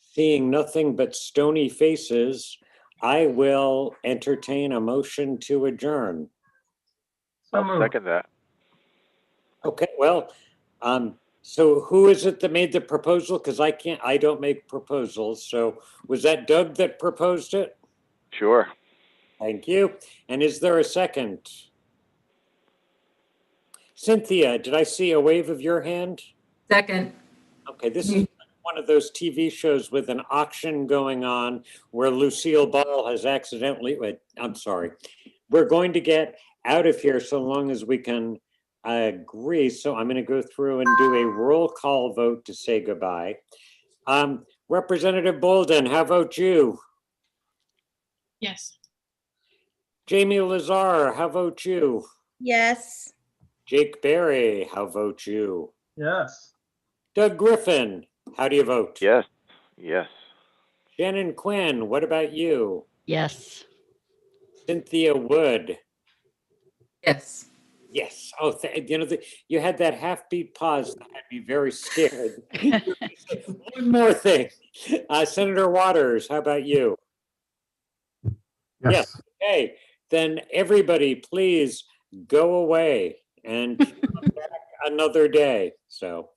[SPEAKER 2] Seeing nothing but stony faces, I will entertain a motion to adjourn.
[SPEAKER 6] I'll second that.
[SPEAKER 2] Okay, well, so who is it that made the proposal? Because I don't make proposals. So was that Doug that proposed it?
[SPEAKER 6] Sure.
[SPEAKER 2] Thank you. And is there a second? Cynthia, did I see a wave of your hand?
[SPEAKER 10] Second.
[SPEAKER 2] Okay, this is one of those TV shows with an auction going on where Lucille Ball has accidentally, I'm sorry. We're going to get out of here so long as we can agree. So I'm going to go through and do a roll call vote to say goodbye. Representative Bolden, how vote you?
[SPEAKER 4] Yes.
[SPEAKER 2] Jamie Lazar, how vote you?
[SPEAKER 7] Yes.
[SPEAKER 2] Jake Berry, how vote you?
[SPEAKER 5] Yes.
[SPEAKER 2] Doug Griffin, how do you vote?
[SPEAKER 6] Yes. Yes.
[SPEAKER 2] Shannon Quinn, what about you?
[SPEAKER 3] Yes.
[SPEAKER 2] Cynthia Wood.
[SPEAKER 10] Yes.
[SPEAKER 2] Yes. Oh, you had that half-beat pause that had me very scared. One more thing. Senator Waters, how about you? Yes. Okay. Then everybody, please go away and come back another day. So.